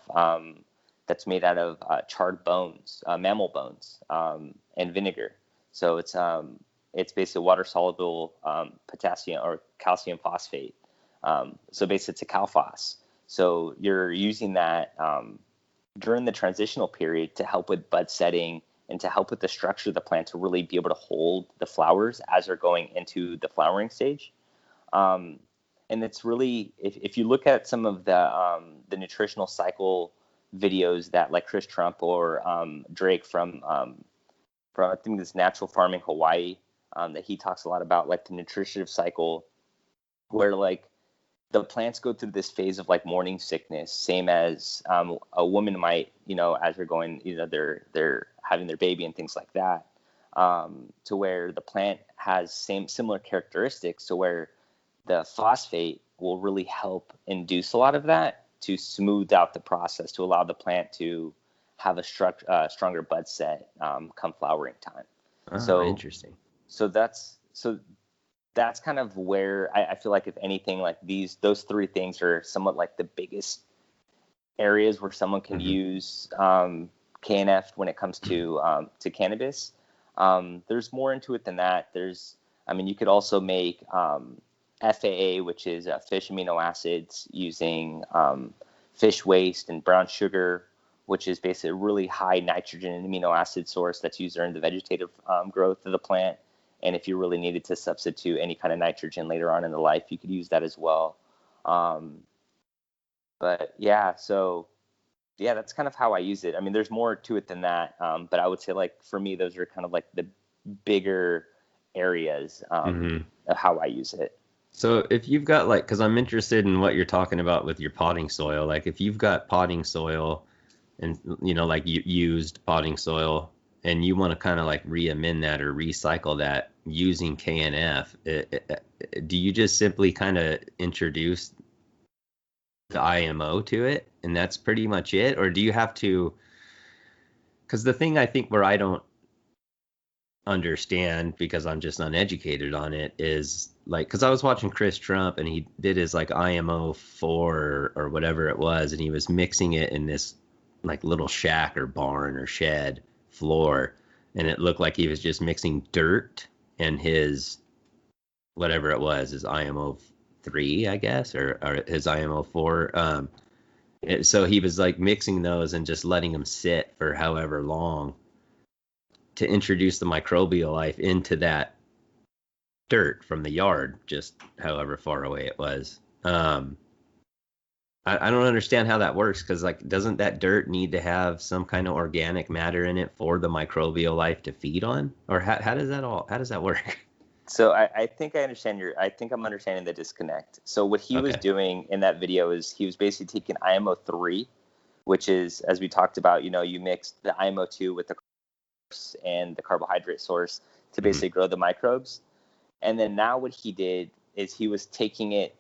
that's made out of charred bones, mammal bones, and vinegar. So it's basically water-soluble potassium or calcium phosphate. So basically it's a calphos. So you're using that during the transitional period to help with bud setting and to help with the structure of the plant to really be able to hold the flowers as they're going into the flowering stage. And it's really, if you look at some of the nutritional cycle videos that like Chris Trump or Drake from I think this Natural Farming Hawaii, that he talks a lot about, like the nutritive cycle, where like the plants go through this phase of like morning sickness, same as a woman might, as they're going, they're having their baby and things like that, to where the plant has similar characteristics, to where the phosphate will really help induce a lot of that to smooth out the process, to allow the plant to have a stronger bud set come flowering time. Oh, interesting. So that's kind of where I feel like, if anything, like those three things are somewhat like the biggest areas where someone can use KNF when it comes to cannabis. There's more into it than that. You could also make FAA, which is fish amino acids, using fish waste and brown sugar, which is basically a really high nitrogen and amino acid source that's used during the vegetative growth of the plant. And if you really needed to substitute any kind of nitrogen later on in the life, you could use that as well. But yeah, that's kind of how I use it. I mean, there's more to it than that. But I would say, like, for me, those are kind of like the bigger areas of how I use it. So if you've got, like, because I'm interested in what you're talking about with your potting soil, like if you've got potting soil and, like used potting soil, and you want to kind of like re-amend that or recycle that using KNF, do you just simply kind of introduce the IMO to it and that's pretty much it? Or do you have to, because the thing I think where I don't understand, because I'm just uneducated on it, is like, because I was watching Chris Trump and he did his like IMO 4 or whatever it was, and he was mixing it in this like little shack or barn or shed floor, and it looked like he was just mixing dirt and his whatever it was, his IMO 3, I guess, or his IMO 4. So he was like mixing those and just letting them sit for however long to introduce the microbial life into that dirt from the yard, just however far away it was. I don't understand how that works, because like, doesn't that dirt need to have some kind of organic matter in it for the microbial life to feed on? Or how does that work? So I think I'm understanding the disconnect. So what he was doing in that video is he was basically taking IMO 3, which is, as we talked about, you mix the IMO 2 with the and the carbohydrate source to basically grow the microbes. And then now what he did is he was taking it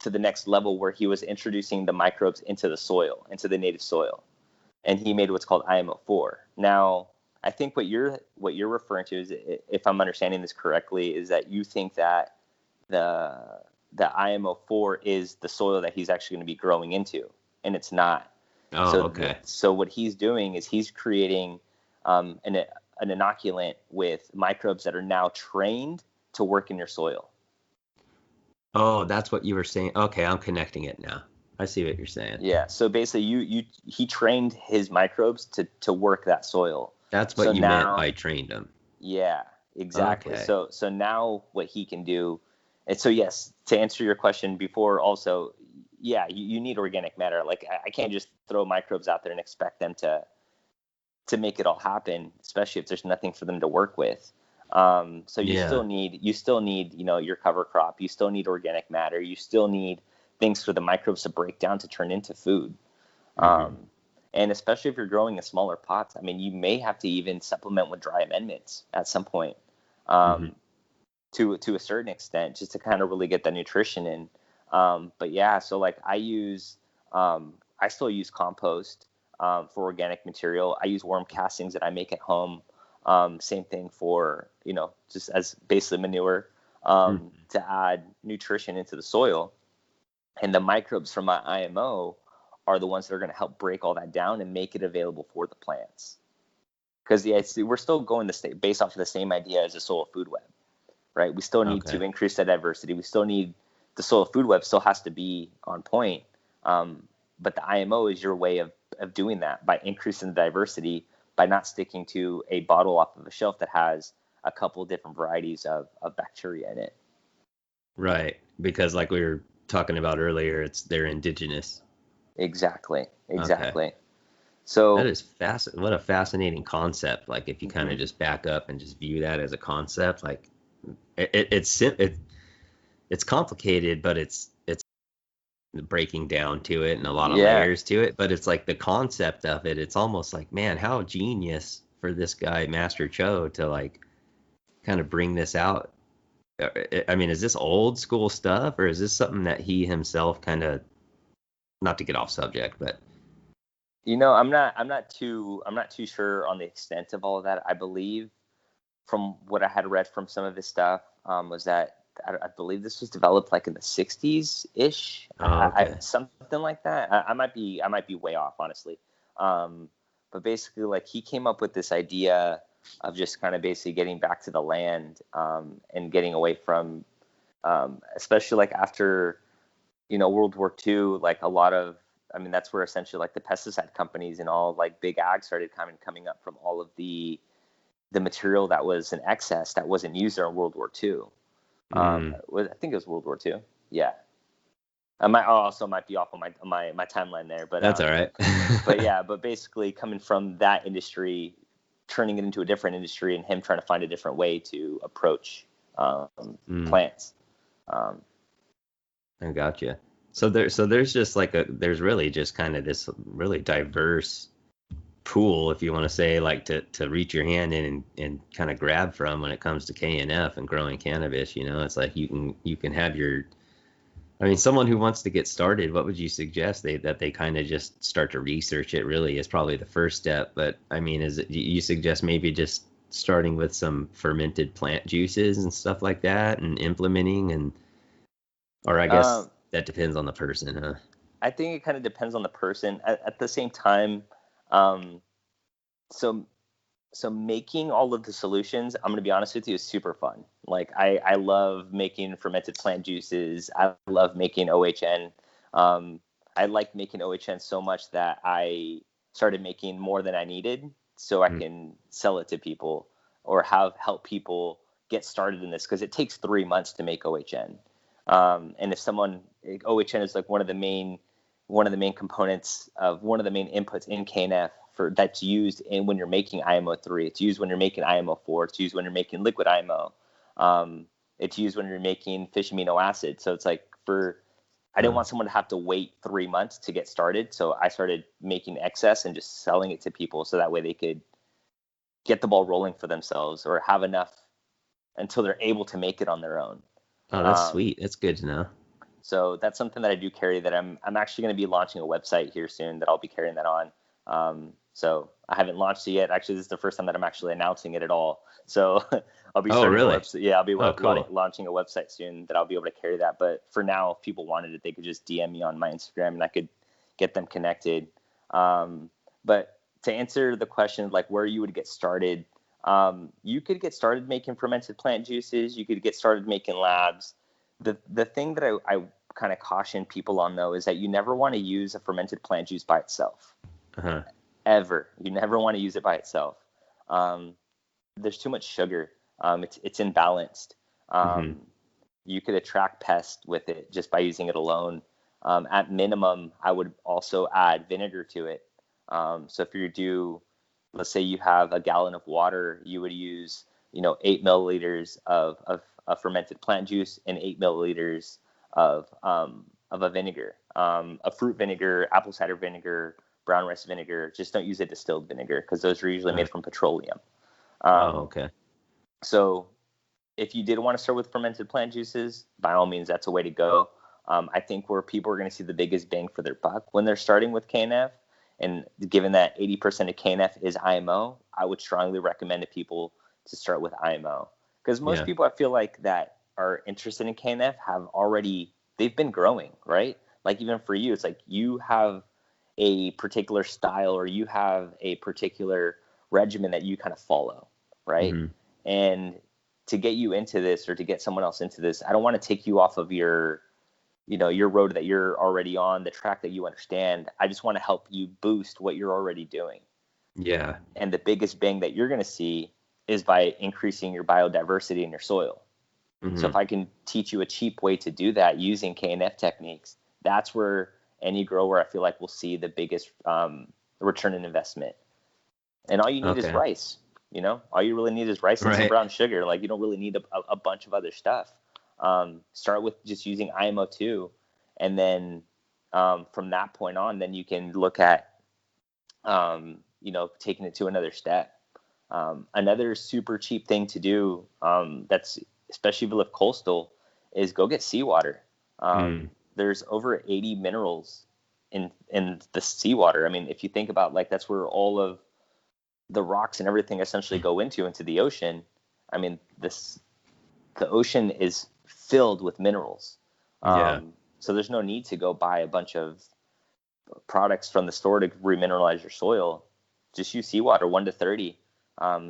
to the next level, where he was introducing the microbes into the soil, into the native soil. And he made what's called IMO 4. Now, I think what you're referring to is, if I'm understanding this correctly, is that you think that the IMO 4 is the soil that he's actually going to be growing into, and it's not. So what he's doing is he's creating an inoculant with microbes that are now trained to work in your soil. Oh, that's what you were saying. Okay, I'm connecting it now. I see what you're saying. Yeah. So basically, he trained his microbes to work that soil. That's what meant by trained them. Yeah, exactly. Okay. So now what he can do, and so yes, to answer your question before, also, yeah, you need organic matter. Like, I can't just throw microbes out there and expect them to make it all happen, especially if there's nothing for them to work with. So you still need, your cover crop. You still need organic matter. You still need things for the microbes to break down to turn into food. And especially if you're growing in smaller pots, I mean, you may have to even supplement with dry amendments at some point, to a certain extent, just to kind of really get that nutrition in. But yeah, so like I still use compost for organic material. I use worm castings that I make at home. Same thing for, just as basically manure, to add nutrition into the soil. And the microbes from my IMO are the ones that are going to help break all that down and make it available for the plants. Because we're still going based off of the same idea as the soil food web, right? We still need to increase that diversity. We still need the soil food web still has to be on point. But the IMO is your way of doing that, by increasing the diversity, by not sticking to a bottle off of a shelf that has a couple different varieties of bacteria in it. Right. Because like we were talking about earlier, they're indigenous. Exactly. Okay. So that is what a fascinating concept. Like, if you kind of just back up and just view that as a concept, like it's complicated, but it's breaking down to it and a lot of layers to it. But it's like the concept of it, it's almost like, man, how genius for this guy, Master Cho, to like kind of bring this out. I mean, is this old school stuff, or is this something that he himself kind of, not to get off subject, but I'm not too sure on the extent of all of that. I believe from what I had read from some of this stuff, was that I believe this was developed like in the 60s ish, Oh, okay. something like that. I might be way off, honestly. But basically, like, he came up with this idea of just kind of basically getting back to the land, and getting away from, especially like after, World War II, like a lot of, I mean, that's where essentially like the pesticide companies and all like big ag started coming up from all of the material that was in excess that wasn't used during World War II. I think it was World War II. Yeah. I also might be off on my timeline there, but That's all right. but basically coming from that industry, turning it into a different industry, and him trying to find a different way to approach plants. I gotcha. So there's just like there's really just kind of this really diverse pool, if you want to say, like to reach your hand in and kind of grab from when it comes to KNF and growing cannabis. It's like you can have your, I mean, someone who wants to get started, what would you suggest that they kind of just start to research it? Really is probably the first step. But I mean, you suggest maybe just starting with some fermented plant juices and stuff like that, and implementing, or I guess that depends on the person, huh? I think it kind of depends on the person. At the same time, so making all of the solutions, I'm going to be honest with you, is super fun. Like, I love making fermented plant juices. I love making OHN. I like making OHN so much that I started making more than I needed, so I can sell it to people or help people get started in this, because it takes 3 months to make OHN. And if OHN is like one of the main components of one of the main inputs in KNF that's used when you're making IMO3. It's used when you're making IMO4. It's used when you're making liquid IMO. It's used when you're making fish amino acid. So it's like, I didn't want someone to have to wait 3 months to get started. So I started making excess and just selling it to people, so that way they could get the ball rolling for themselves, or have enough until they're able to make it on their own. Oh, that's sweet. That's good to know. So that's something that I do carry, that I'm actually going to be launching a website here soon that I'll be carrying that on. So I haven't launched it yet. Actually, this is the first time that I'm actually announcing it at all. So I'll be starting really? a website. Yeah, I'll be cool. launching a website soon that I'll be able to carry that. But for now, if people wanted it, they could just DM me on my Instagram and I could get them connected. But to answer the question, like where you would get started, you could get started making fermented plant juices. You could get started making labs. The thing that I kind of caution people on, though, is that you never want to use a fermented plant juice by itself. Ever. You never want to use it by itself. There's too much sugar. It's imbalanced. You could attract pests with it just by using it alone. At minimum, I would also add vinegar to it. So if let's say you have a gallon of water, you would use 8 milliliters of fermented plant juice and 8 milliliters of a vinegar, a fruit vinegar, apple cider vinegar, brown rice vinegar. Just don't use a distilled vinegar, because those are usually made from petroleum. Okay. So if you did want to start with fermented plant juices, by all means, that's a way to go. I think where people are going to see the biggest bang for their buck when they're starting with KNF, and given that 80% of KNF is IMO, I would strongly recommend to people to start with IMO. Because most people, I feel like, that are interested in KNF they've been growing, right? Like, even for you, it's like you have a particular style, or you have a particular regimen that you kind of follow, right? And to get you into this, or to get someone else into this, I don't want to take you off of your road that you're already on, the track that you understand. I just want to help you boost what you're already doing. Yeah. And the biggest bang that you're going to see is by increasing your biodiversity in your soil. So if I can teach you a cheap way to do that using KNF techniques, that's where any grower, I feel like, will see the biggest return on investment. And all you need is rice. All you really need is rice and some brown sugar. Like, you don't really need a bunch of other stuff. Start with just using IMO2, and then from that point on, then you can look at taking it to another step. Another super cheap thing to do, that's especially if you live coastal, is go get seawater. There's over 80 minerals in the seawater. I mean, if you think about like that's where all of the rocks and everything essentially go into the ocean. I mean, the ocean is filled with minerals. Yeah. So there's no need to go buy a bunch of products from the store to remineralize your soil. Just use seawater 1 to 30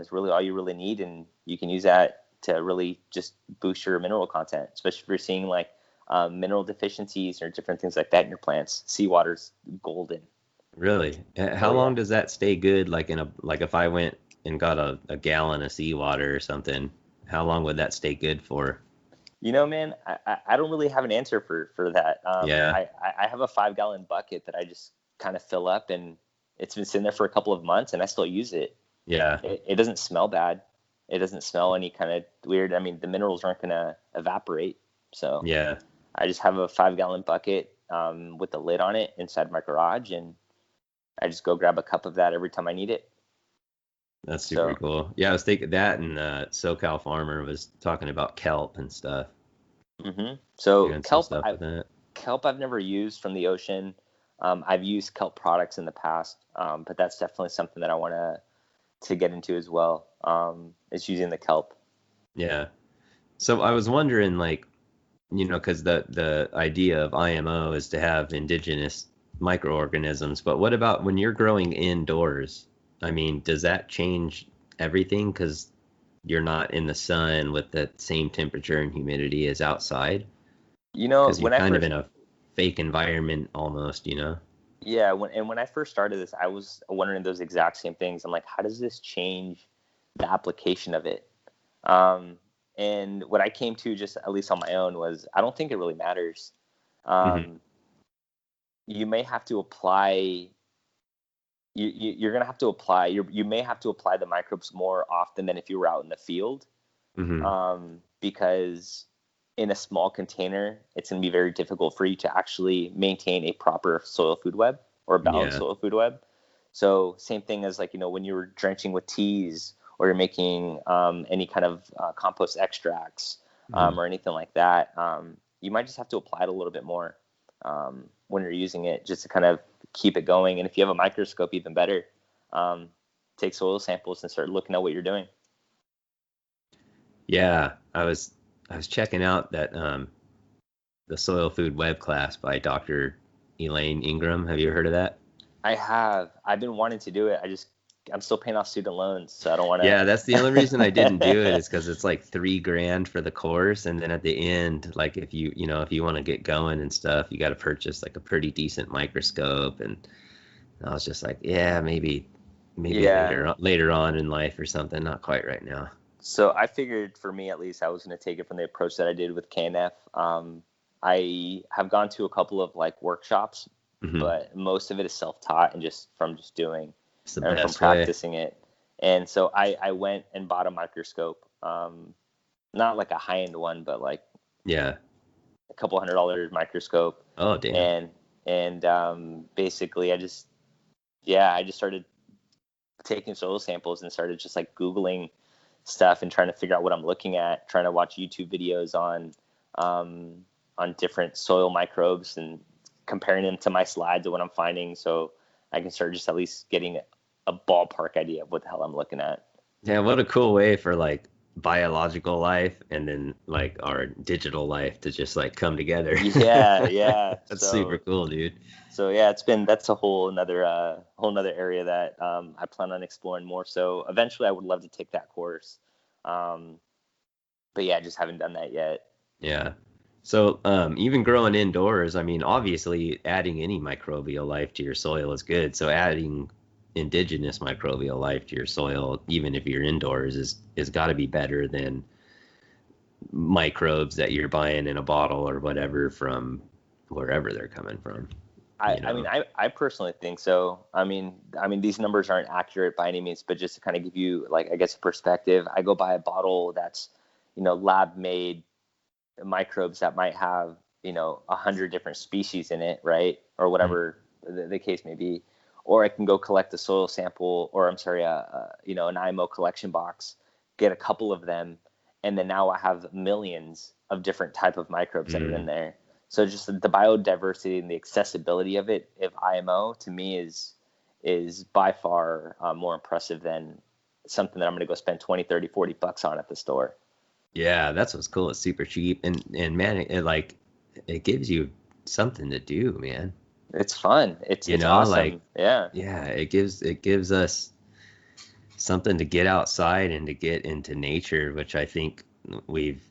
is really all you really need, and you can use that to really just boost your mineral content, especially if you're seeing like mineral deficiencies or different things like that in your plants. Seawater's golden. Really? How long does that stay good? Like if I went and got a gallon of seawater or something, how long would that stay good for? Man, I don't really have an answer for that. Yeah. I have a 5-gallon bucket that I just kind of fill up, and it's been sitting there for a couple of months, and I still use it. Yeah. It doesn't smell bad. It doesn't smell any kind of weird. I mean, the minerals aren't going to evaporate. So Yeah. I just have a 5-gallon bucket with the lid on it inside my garage, and I just go grab a cup of that every time I need it. That's super cool. Yeah, I was thinking that, and SoCal Farmer was talking about kelp and stuff. Mm-hmm. So Doing kelp, some stuff with that. kelp I've never used from the ocean. I've used kelp products in the past, but that's definitely something that I want to get into as well. Is using the kelp. Yeah. So I was wondering, like, because the idea of IMO is to have indigenous microorganisms, but what about when you're growing indoors? I mean, does that change everything because you're not in the sun with the same temperature and humidity as outside? Because you're When I kind of first in a fake environment almost, Yeah, when I first started this, I was wondering those exact same things. I'm like, how does this change the application of it? And what I came to, just at least on my own, was I don't think it really matters. Hmm. You may have to apply. You're gonna have to apply. You may have to apply the microbes more often than if you were out in the field, Hmm. because in a small container, it's going to be very difficult for you to actually maintain a proper soil food web or a balanced Yeah. soil food web. So same thing as like, when you're drenching with teas or you're making any kind of compost extracts Hmm. or anything like that, you might just have to apply it a little bit more when you're using it just to kind of keep it going. And if you have a microscope, even better. Take soil samples and start looking at what you're doing. Yeah, I was checking out that the Soil Food Web class by Dr. Elaine Ingram. Have you heard of that? I have. I've been wanting to do it. I'm still paying off student loans, so I don't want to. Yeah, that's the only reason I didn't do it is because it's like $3,000 for the course, and then at the end, like if you want to get going and stuff, you got to purchase like a pretty decent microscope, and I was just like, yeah, maybe Yeah. later on in life or something, not quite right now. So I figured, for me at least, I was going to take it from the approach that I did with KNF. I have gone to a couple of like workshops, Hmm. but most of it is self-taught and just doing It's the and from best way. practicing it. And so I went and bought a microscope, not like a high-end one, but like Yeah. a couple $100 microscope. Oh, damn. And basically I just started taking soil samples and started just like Googling stuff and trying to figure out what I'm looking at, trying to watch YouTube videos on different soil microbes and comparing them to my slides of what I'm finding, so I can start just at least getting a ballpark idea of what the hell I'm looking at. Yeah, what a cool way for like biological life and then like our digital life to just like come together. Yeah. That's super cool, dude. So yeah, that's a whole another area that I plan on exploring more. So eventually, I would love to take that course, but yeah, I just haven't done that yet. Yeah. So even growing indoors, I mean, obviously adding any microbial life to your soil is good. So adding indigenous microbial life to your soil, even if you're indoors, is got to be better than microbes that you're buying in a bottle or whatever from wherever they're coming from. I mean, I personally think so. I mean, these numbers aren't accurate by any means, but just to kind of give you, like, I guess, a perspective, I go buy a bottle that's, lab made microbes that might have, 100 different species in it, right? Or whatever the case may be. Or I can go collect a soil sample, or I'm sorry, an IMO collection box, get a couple of them, and then now I have millions of different type of microbes that are in there. So just the biodiversity and the accessibility of it, of IMO, to me is by far more impressive than something that I'm going to go spend 20, 30, 40 bucks on at the store. Yeah, that's what's cool. It's super cheap, and man, it gives you something to do, man. It's fun. It's Like, awesome. Yeah. Yeah, it gives us something to get outside and to get into nature, which I think we've,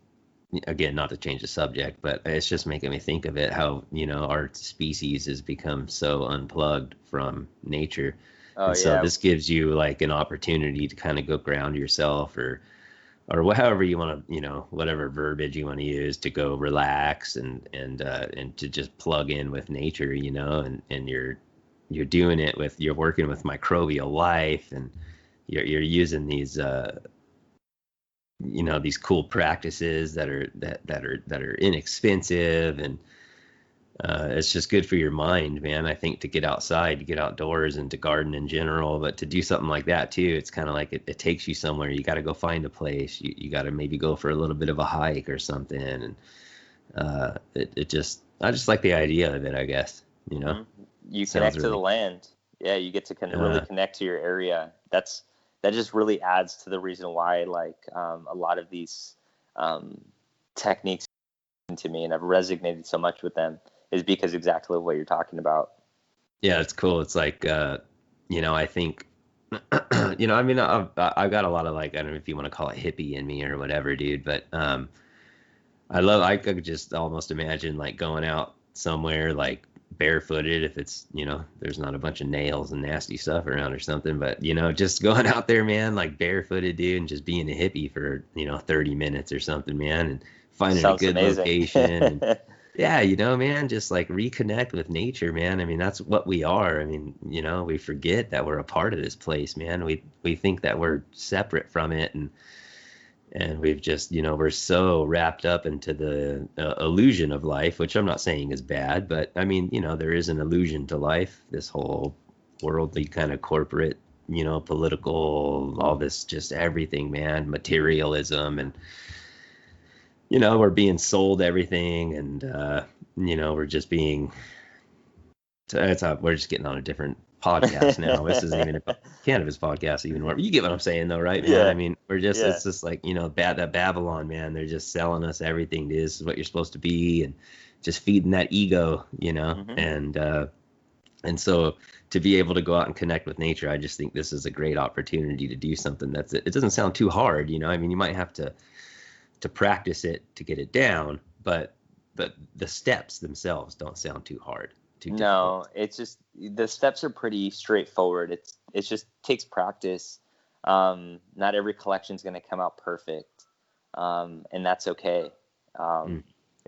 again, not to change the subject, but it's just making me think of it, how, our species has become so unplugged from nature. Oh And so yeah. this gives you like an opportunity to kind of go ground yourself, or however you want to, whatever verbiage you want to use, to go relax and to just plug in with nature, and you're doing it you're working with microbial life, and you're using these these cool practices that are inexpensive, and it's just good for your mind, man. I think to get outside, to get outdoors, and to garden in general, but to do something like that too, it's kind of like it takes you somewhere. You got to go find a place. You got to maybe go for a little bit of a hike or something, and I just like the idea of it, I guess. Mm-hmm. You Sounds connect to really the land. Yeah, you get to really connect to your area. That just really adds to the reason why, like, a lot of these techniques to me, and I've resonated so much with them, is because exactly what you're talking about. Yeah, it's cool. It's like, I think, I mean, I've got a lot of, like, I don't know if you want to call it hippie in me or whatever, dude, but I could just almost imagine like going out somewhere like barefooted, if it's, there's not a bunch of nails and nasty stuff around or something, but, just going out there, man, like barefooted, dude, and just being a hippie for, 30 minutes or something, man, and finding a good amazing. location. And, yeah, man, just like reconnect with nature, man. I mean, that's what we are. I mean, we forget that we're a part of this place, man. We think that we're separate from it, and we've just, we're so wrapped up into the illusion of life, which I'm not saying is bad, but I mean, there is an illusion to life, this whole worldly kind of corporate, political, all this, just everything, man, materialism, and we're being sold everything, and we're just being. We're just getting on a different podcast now. This isn't even a cannabis podcast even more. You get what I'm saying, though, right, man? Yeah. I mean, it's just like, that Babylon, man. They're just selling us everything. This is what you're supposed to be, and just feeding that ego, mm-hmm. And so to be able to go out and connect with nature, I just think this is a great opportunity to do something it doesn't sound too hard, I mean, you might have to practice it to get it down, but the steps themselves don't sound too hard. No, it's just, the steps are pretty straightforward. It just takes practice. Not every collection is going to come out perfect, and that's okay.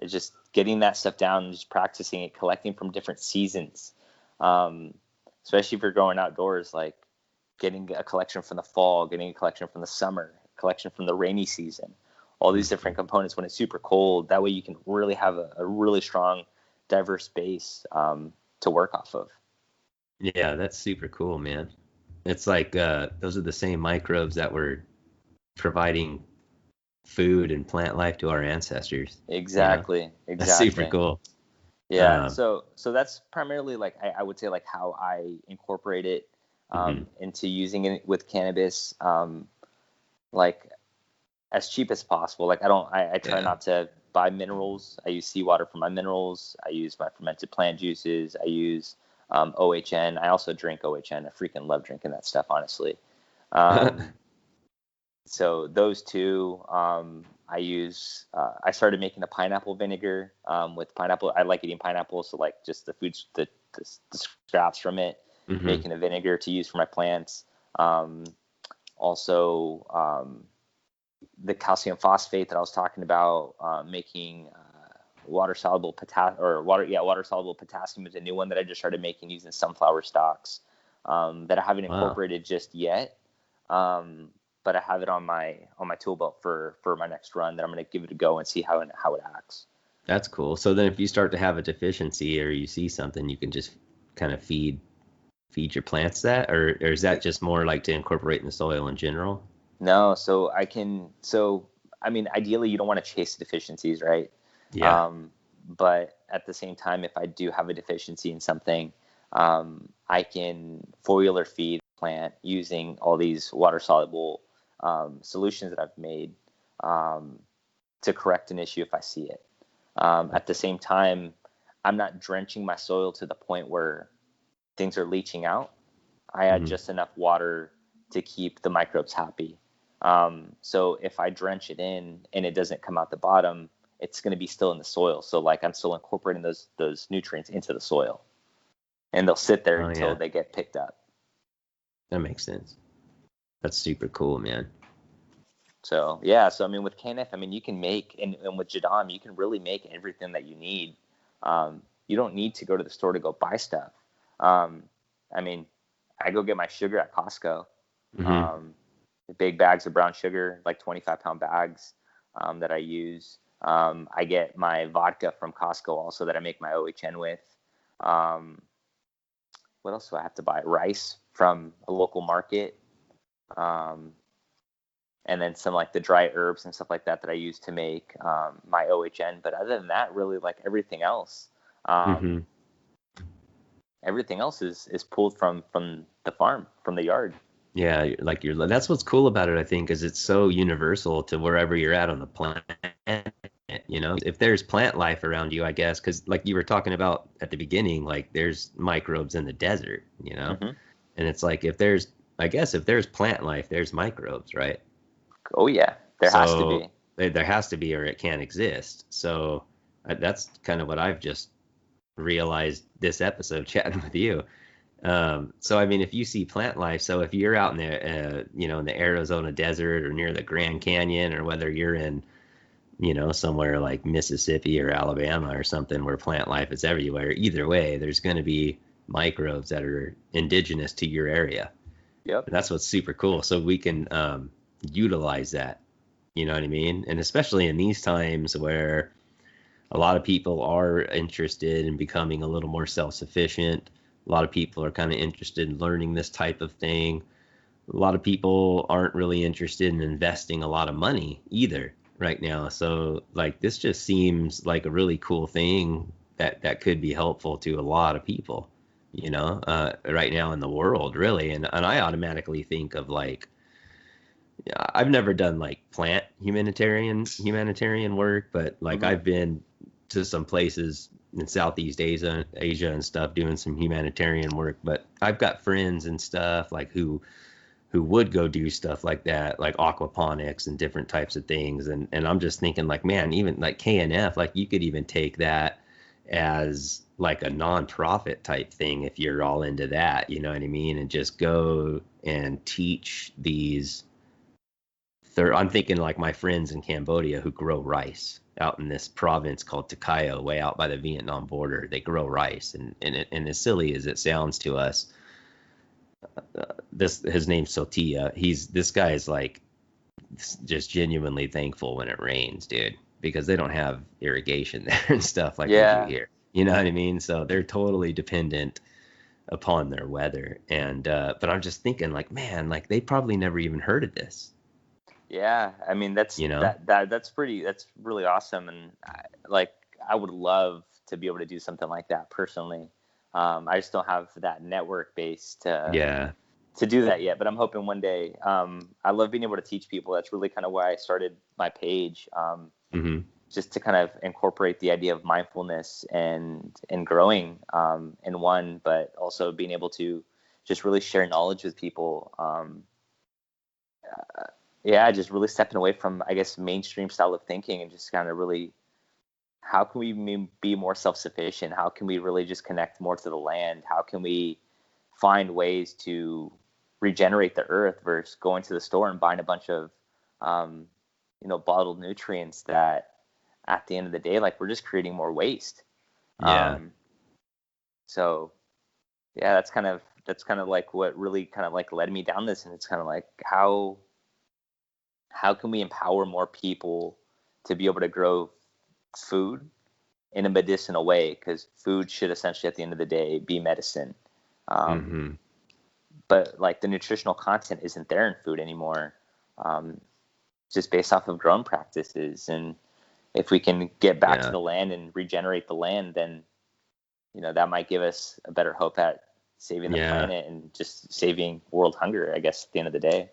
It's just getting that stuff down and just practicing it, collecting from different seasons, especially if you're going outdoors, like getting a collection from the fall, getting a collection from the summer, a collection from the rainy season, all these different components when it's super cold. That way you can really have a really strong, diverse base to work off of. Yeah, that's super cool, man. It's like those are the same microbes that were providing food and plant life to our ancestors. Exactly. That's super cool. Yeah. So that's primarily, like, I would say, like, how I incorporate it into using it with cannabis, like, as cheap as possible. Like, I try not to buy minerals. I use seawater for my minerals. I use my fermented plant juices. I use OHN. I also drink OHN. I freaking love drinking that stuff, honestly. So those two, I use. I started making a pineapple vinegar with pineapple. I like eating pineapple, so, like, just the foods, the scraps from it, making a vinegar to use for my plants. Also, the calcium phosphate that I was talking about, making water soluble potassium is a new one that I just started making using sunflower stalks, that I haven't incorporated just yet, but I have it on my tool belt for my next run, that I'm going to give it a go and see how it acts. That's cool. So then if you start to have a deficiency, or you see something, you can just kind of feed your plants that, or is that just more like to incorporate in the soil in general? No, I mean, ideally you don't want to chase deficiencies, right? Yeah. But at the same time, if I do have a deficiency in something, I can foliar feed the plant using all these water soluble solutions that I've made to correct an issue if I see it. At the same time, I'm not drenching my soil to the point where things are leaching out. I add just enough water to keep the microbes happy. So if I drench it in and it doesn't come out the bottom, it's going to be still in the soil. So like I'm still incorporating those nutrients into the soil, and they'll sit there until they get picked up. That makes sense. That's super cool, man. So yeah, so I mean with KNF, I mean you can make, and with Jadam, you can really make everything that you need. You don't need to go to the store to go buy stuff. I mean, I go get my sugar at Costco. The big bags of brown sugar, like 25-pound bags that I use. I get my vodka from Costco also that I make my OHN with. What else do I have to buy? Rice from a local market. And then some like the dry herbs and stuff like that I use to make my OHN. But other than that, really like everything else. Everything else is pulled from the farm, from the yard. Yeah, like that's what's cool about it, I think, is it's so universal to wherever you're at on the planet. You know, if there's plant life around you, I guess, because like you were talking about at the beginning, like there's microbes in the desert, you know, and it's like if there's plant life, there's microbes, right? Oh yeah, there has to be. There has to be, or it can't exist. So that's kind of what I've just realized this episode chatting with you. So I mean, if you see plant life, so if you're out in the in the Arizona desert or near the Grand Canyon, or whether you're in somewhere like Mississippi or Alabama or something where plant life is everywhere, either way there's going to be microbes that are indigenous to your area. Yep. And that's what's super cool. So we can utilize that, you know what I mean? And especially in these times where a lot of people are interested in becoming a little more self-sufficient. A lot of people are kind of interested in learning this type of thing. A lot of people aren't really interested in investing a lot of money either right now. So like this just seems like a really cool thing that could be helpful to a lot of people, right now in the world, really. And I automatically think of like, I've never done like plant humanitarian work, but like I've been to some places in Southeast Asia and stuff doing some humanitarian work, but I've got friends and stuff like who would go do stuff like that, like aquaponics and different types of things. And I'm just thinking like, man, even like KNF, like you could even take that as like a nonprofit type thing if you're all into that, you know what I mean? And just go and teach these. I'm thinking like my friends in Cambodia who grow rice out in this province called Takayo, way out by the Vietnam border. They grow rice, and as silly as it sounds to us, his name's Sotia. This guy is like just genuinely thankful when it rains, dude, because they don't have irrigation there and stuff like we do here. You know what I mean? So they're totally dependent upon their weather. And but I'm just thinking like, man, like they probably never even heard of this. Yeah, I mean that's that's really awesome, and I would love to be able to do something like that personally. I just don't have that network base to do that yet, but I'm hoping one day. I love being able to teach people. That's really kind of why I started my page, just to kind of incorporate the idea of mindfulness and growing in one, but also being able to just really share knowledge with people. Just really stepping away from, I guess, mainstream style of thinking and just kind of really, how can we be more self-sufficient? How can we really just connect more to the land? How can we find ways to regenerate the earth versus going to the store and buying a bunch of, bottled nutrients that at the end of the day, like we're just creating more waste. So yeah, that's kind of like what really kind of like led me down this. And it's kind of like, how can we empower more people to be able to grow food in a medicinal way? Because food should essentially, at the end of the day, be medicine. But like the nutritional content isn't there in food anymore, just based off of grown practices. And if we can get back Yeah. to the land and regenerate the land, then, that might give us a better hope at saving the planet and just saving world hunger, I guess, at the end of the day.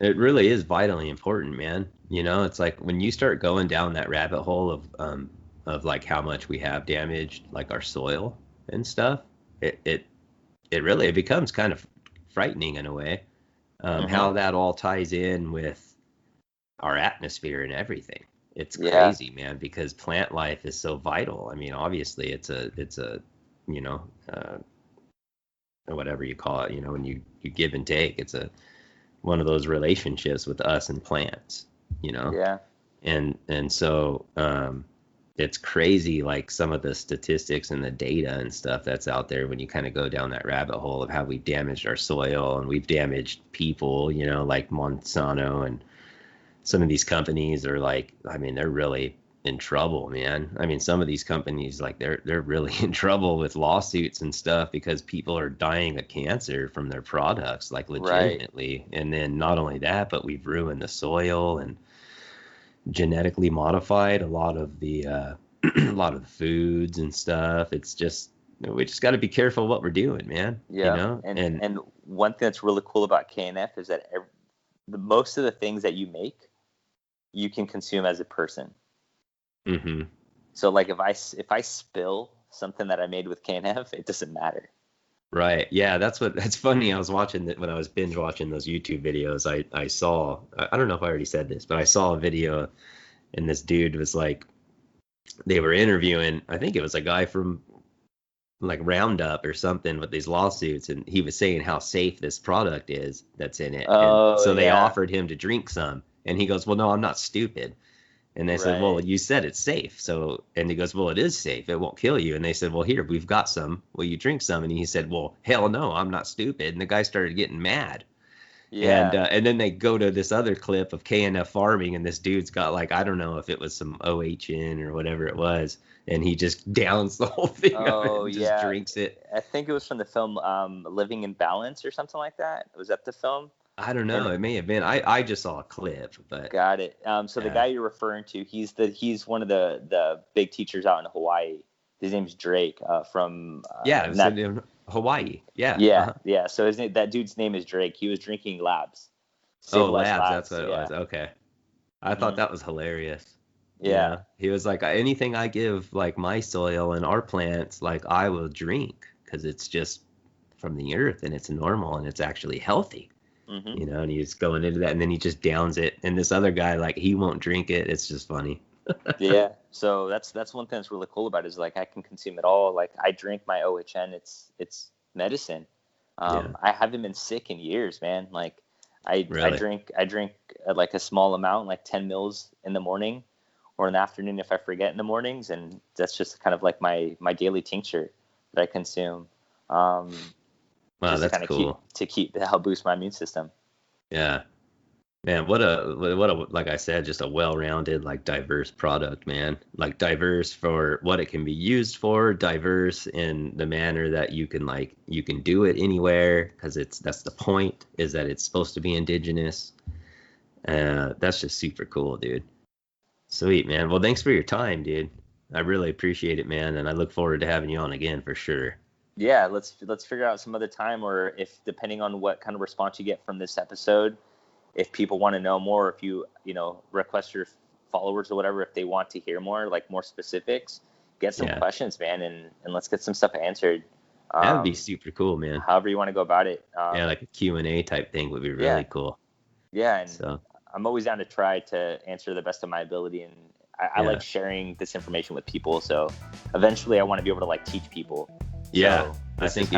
It really is vitally important, man. It's like when you start going down that rabbit hole of like how much we have damaged like our soil and stuff, it really, it becomes kind of frightening in a way, how that all ties in with our atmosphere and everything. It's crazy, man, because plant life is so vital. I mean, obviously it's a whatever you call it, when you give and take, it's one of those relationships with us and plants, Yeah. And so it's crazy, like some of the statistics and the data and stuff that's out there when you kind of go down that rabbit hole of how we've damaged our soil and we've damaged people, like Monsanto and some of these companies are like, I mean, they're really in trouble, man. I mean, some of these companies, like they're really in trouble with lawsuits and stuff because people are dying of cancer from their products, like legitimately. Right. And then not only that, but we've ruined the soil and genetically modified a lot of the a lot of the foods and stuff. It's just, we just got to be careful what we're doing, man. Yeah. And one thing that's really cool about KNF is that most of the things that you make, you can consume as a person. Mm-hmm. So like if I spill something that I made with KNF, it doesn't matter. Right. Yeah, that's funny. I was watching that when I was binge watching those YouTube videos. I saw, I don't know if I already said this, but I saw a video and this dude was like, they were interviewing, I think it was a guy from like Roundup or something with these lawsuits, and he was saying how safe this product is that's in it. Oh, and so they offered him to drink some, and he goes, well, no, I'm not stupid. And they said, well, you said it's safe. So, and he goes, well, it is safe. It won't kill you. And they said, well, here, we've got some. Will you drink some? And he said, well, hell no, I'm not stupid. And the guy started getting mad. Yeah. And then they go to this other clip of KNF farming, and this dude's got like, I don't know if it was some OHN or whatever it was, and he just downs the whole thing of it and just drinks it. I think it was from the film Living in Balance or something like that. Was that the film? I don't know. It may have been. I just saw a clip, but got it. So the guy you're referring to, he's one of the big teachers out in Hawaii. His name's Drake from in Hawaii. Yeah. Yeah. So that dude's name is Drake. He was drinking Labs. Labs. That's what it was. Okay. I thought that was hilarious. Yeah. He was like, anything I give like my soil and our plants, like I will drink because it's just from the earth and it's normal and it's actually healthy. Mm-hmm. And he's going into that, and then he just downs it. And this other guy, like, he won't drink it. It's just funny. Yeah. So that's one thing that's really cool about it is like I can consume it all. Like I drink my OHN. It's medicine. I haven't been sick in years, man. Like I drink like a small amount, like 10 mils in the morning or in the afternoon if I forget in the mornings, and that's just kind of like my daily tincture that I consume. Wow, that's cool. To help boost my immune system. Yeah, man, what a like I said, just a well-rounded, like diverse product, man. Like diverse for what it can be used for, diverse in the manner that you can do it anywhere, because that's the point, is that it's supposed to be indigenous. That's just super cool, dude. Sweet, man. Well, thanks for your time, dude. I really appreciate it, man, and I look forward to having you on again for sure. Yeah, let's figure out some other time, or if depending on what kind of response you get from this episode, if people want to know more, if you request your followers or whatever, if they want to hear more, like more specifics, get some questions, man, and let's get some stuff answered. That would be super cool, man. However you want to go about it. Like a Q&A type thing would be really cool. Yeah, and so I'm always down to try to answer the best of my ability, and I like sharing this information with people. So eventually I want to be able to like teach people. Yeah, so I think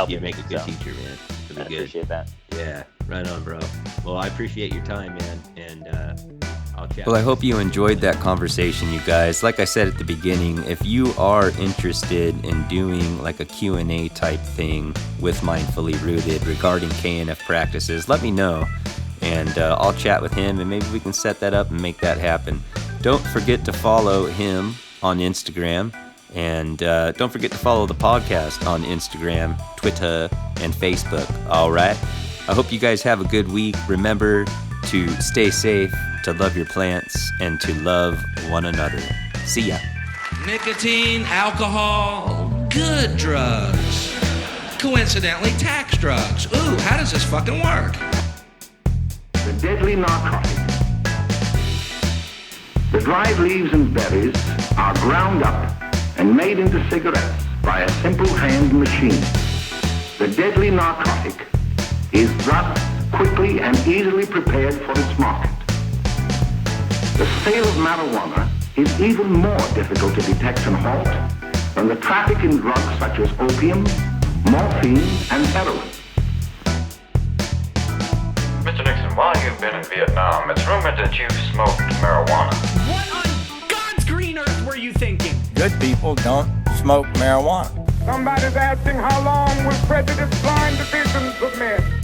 you'd make a good teacher, man. I appreciate that. Yeah, right on, bro. Well, I appreciate your time, man, and I'll chat. Well, I hope you enjoyed that conversation, you guys. Like I said at the beginning, if you are interested in doing like a Q&A type thing with Mindfully Rooted regarding KNF practices, let me know, and I'll chat with him, and maybe we can set that up and make that happen. Don't forget to follow him on Instagram. And don't forget to follow the podcast on Instagram, Twitter, and Facebook. All right. I hope you guys have a good week. Remember to stay safe, to love your plants, and to love one another. See ya. Nicotine, alcohol, good drugs. Coincidentally, tax drugs. Ooh, how does this fucking work? The deadly narcotic. The dried leaves and berries are ground up and made into cigarettes by a simple hand machine. The deadly narcotic is thus quickly and easily prepared for its market. The sale of marijuana is even more difficult to detect and halt than the traffic in drugs such as opium, morphine, and heroin. Mr. Nixon, while you've been in Vietnam, it's rumored that you've smoked marijuana. What on God's green earth were you thinking? Good people don't smoke marijuana. Somebody's asking how long will prejudice blind the visions of men.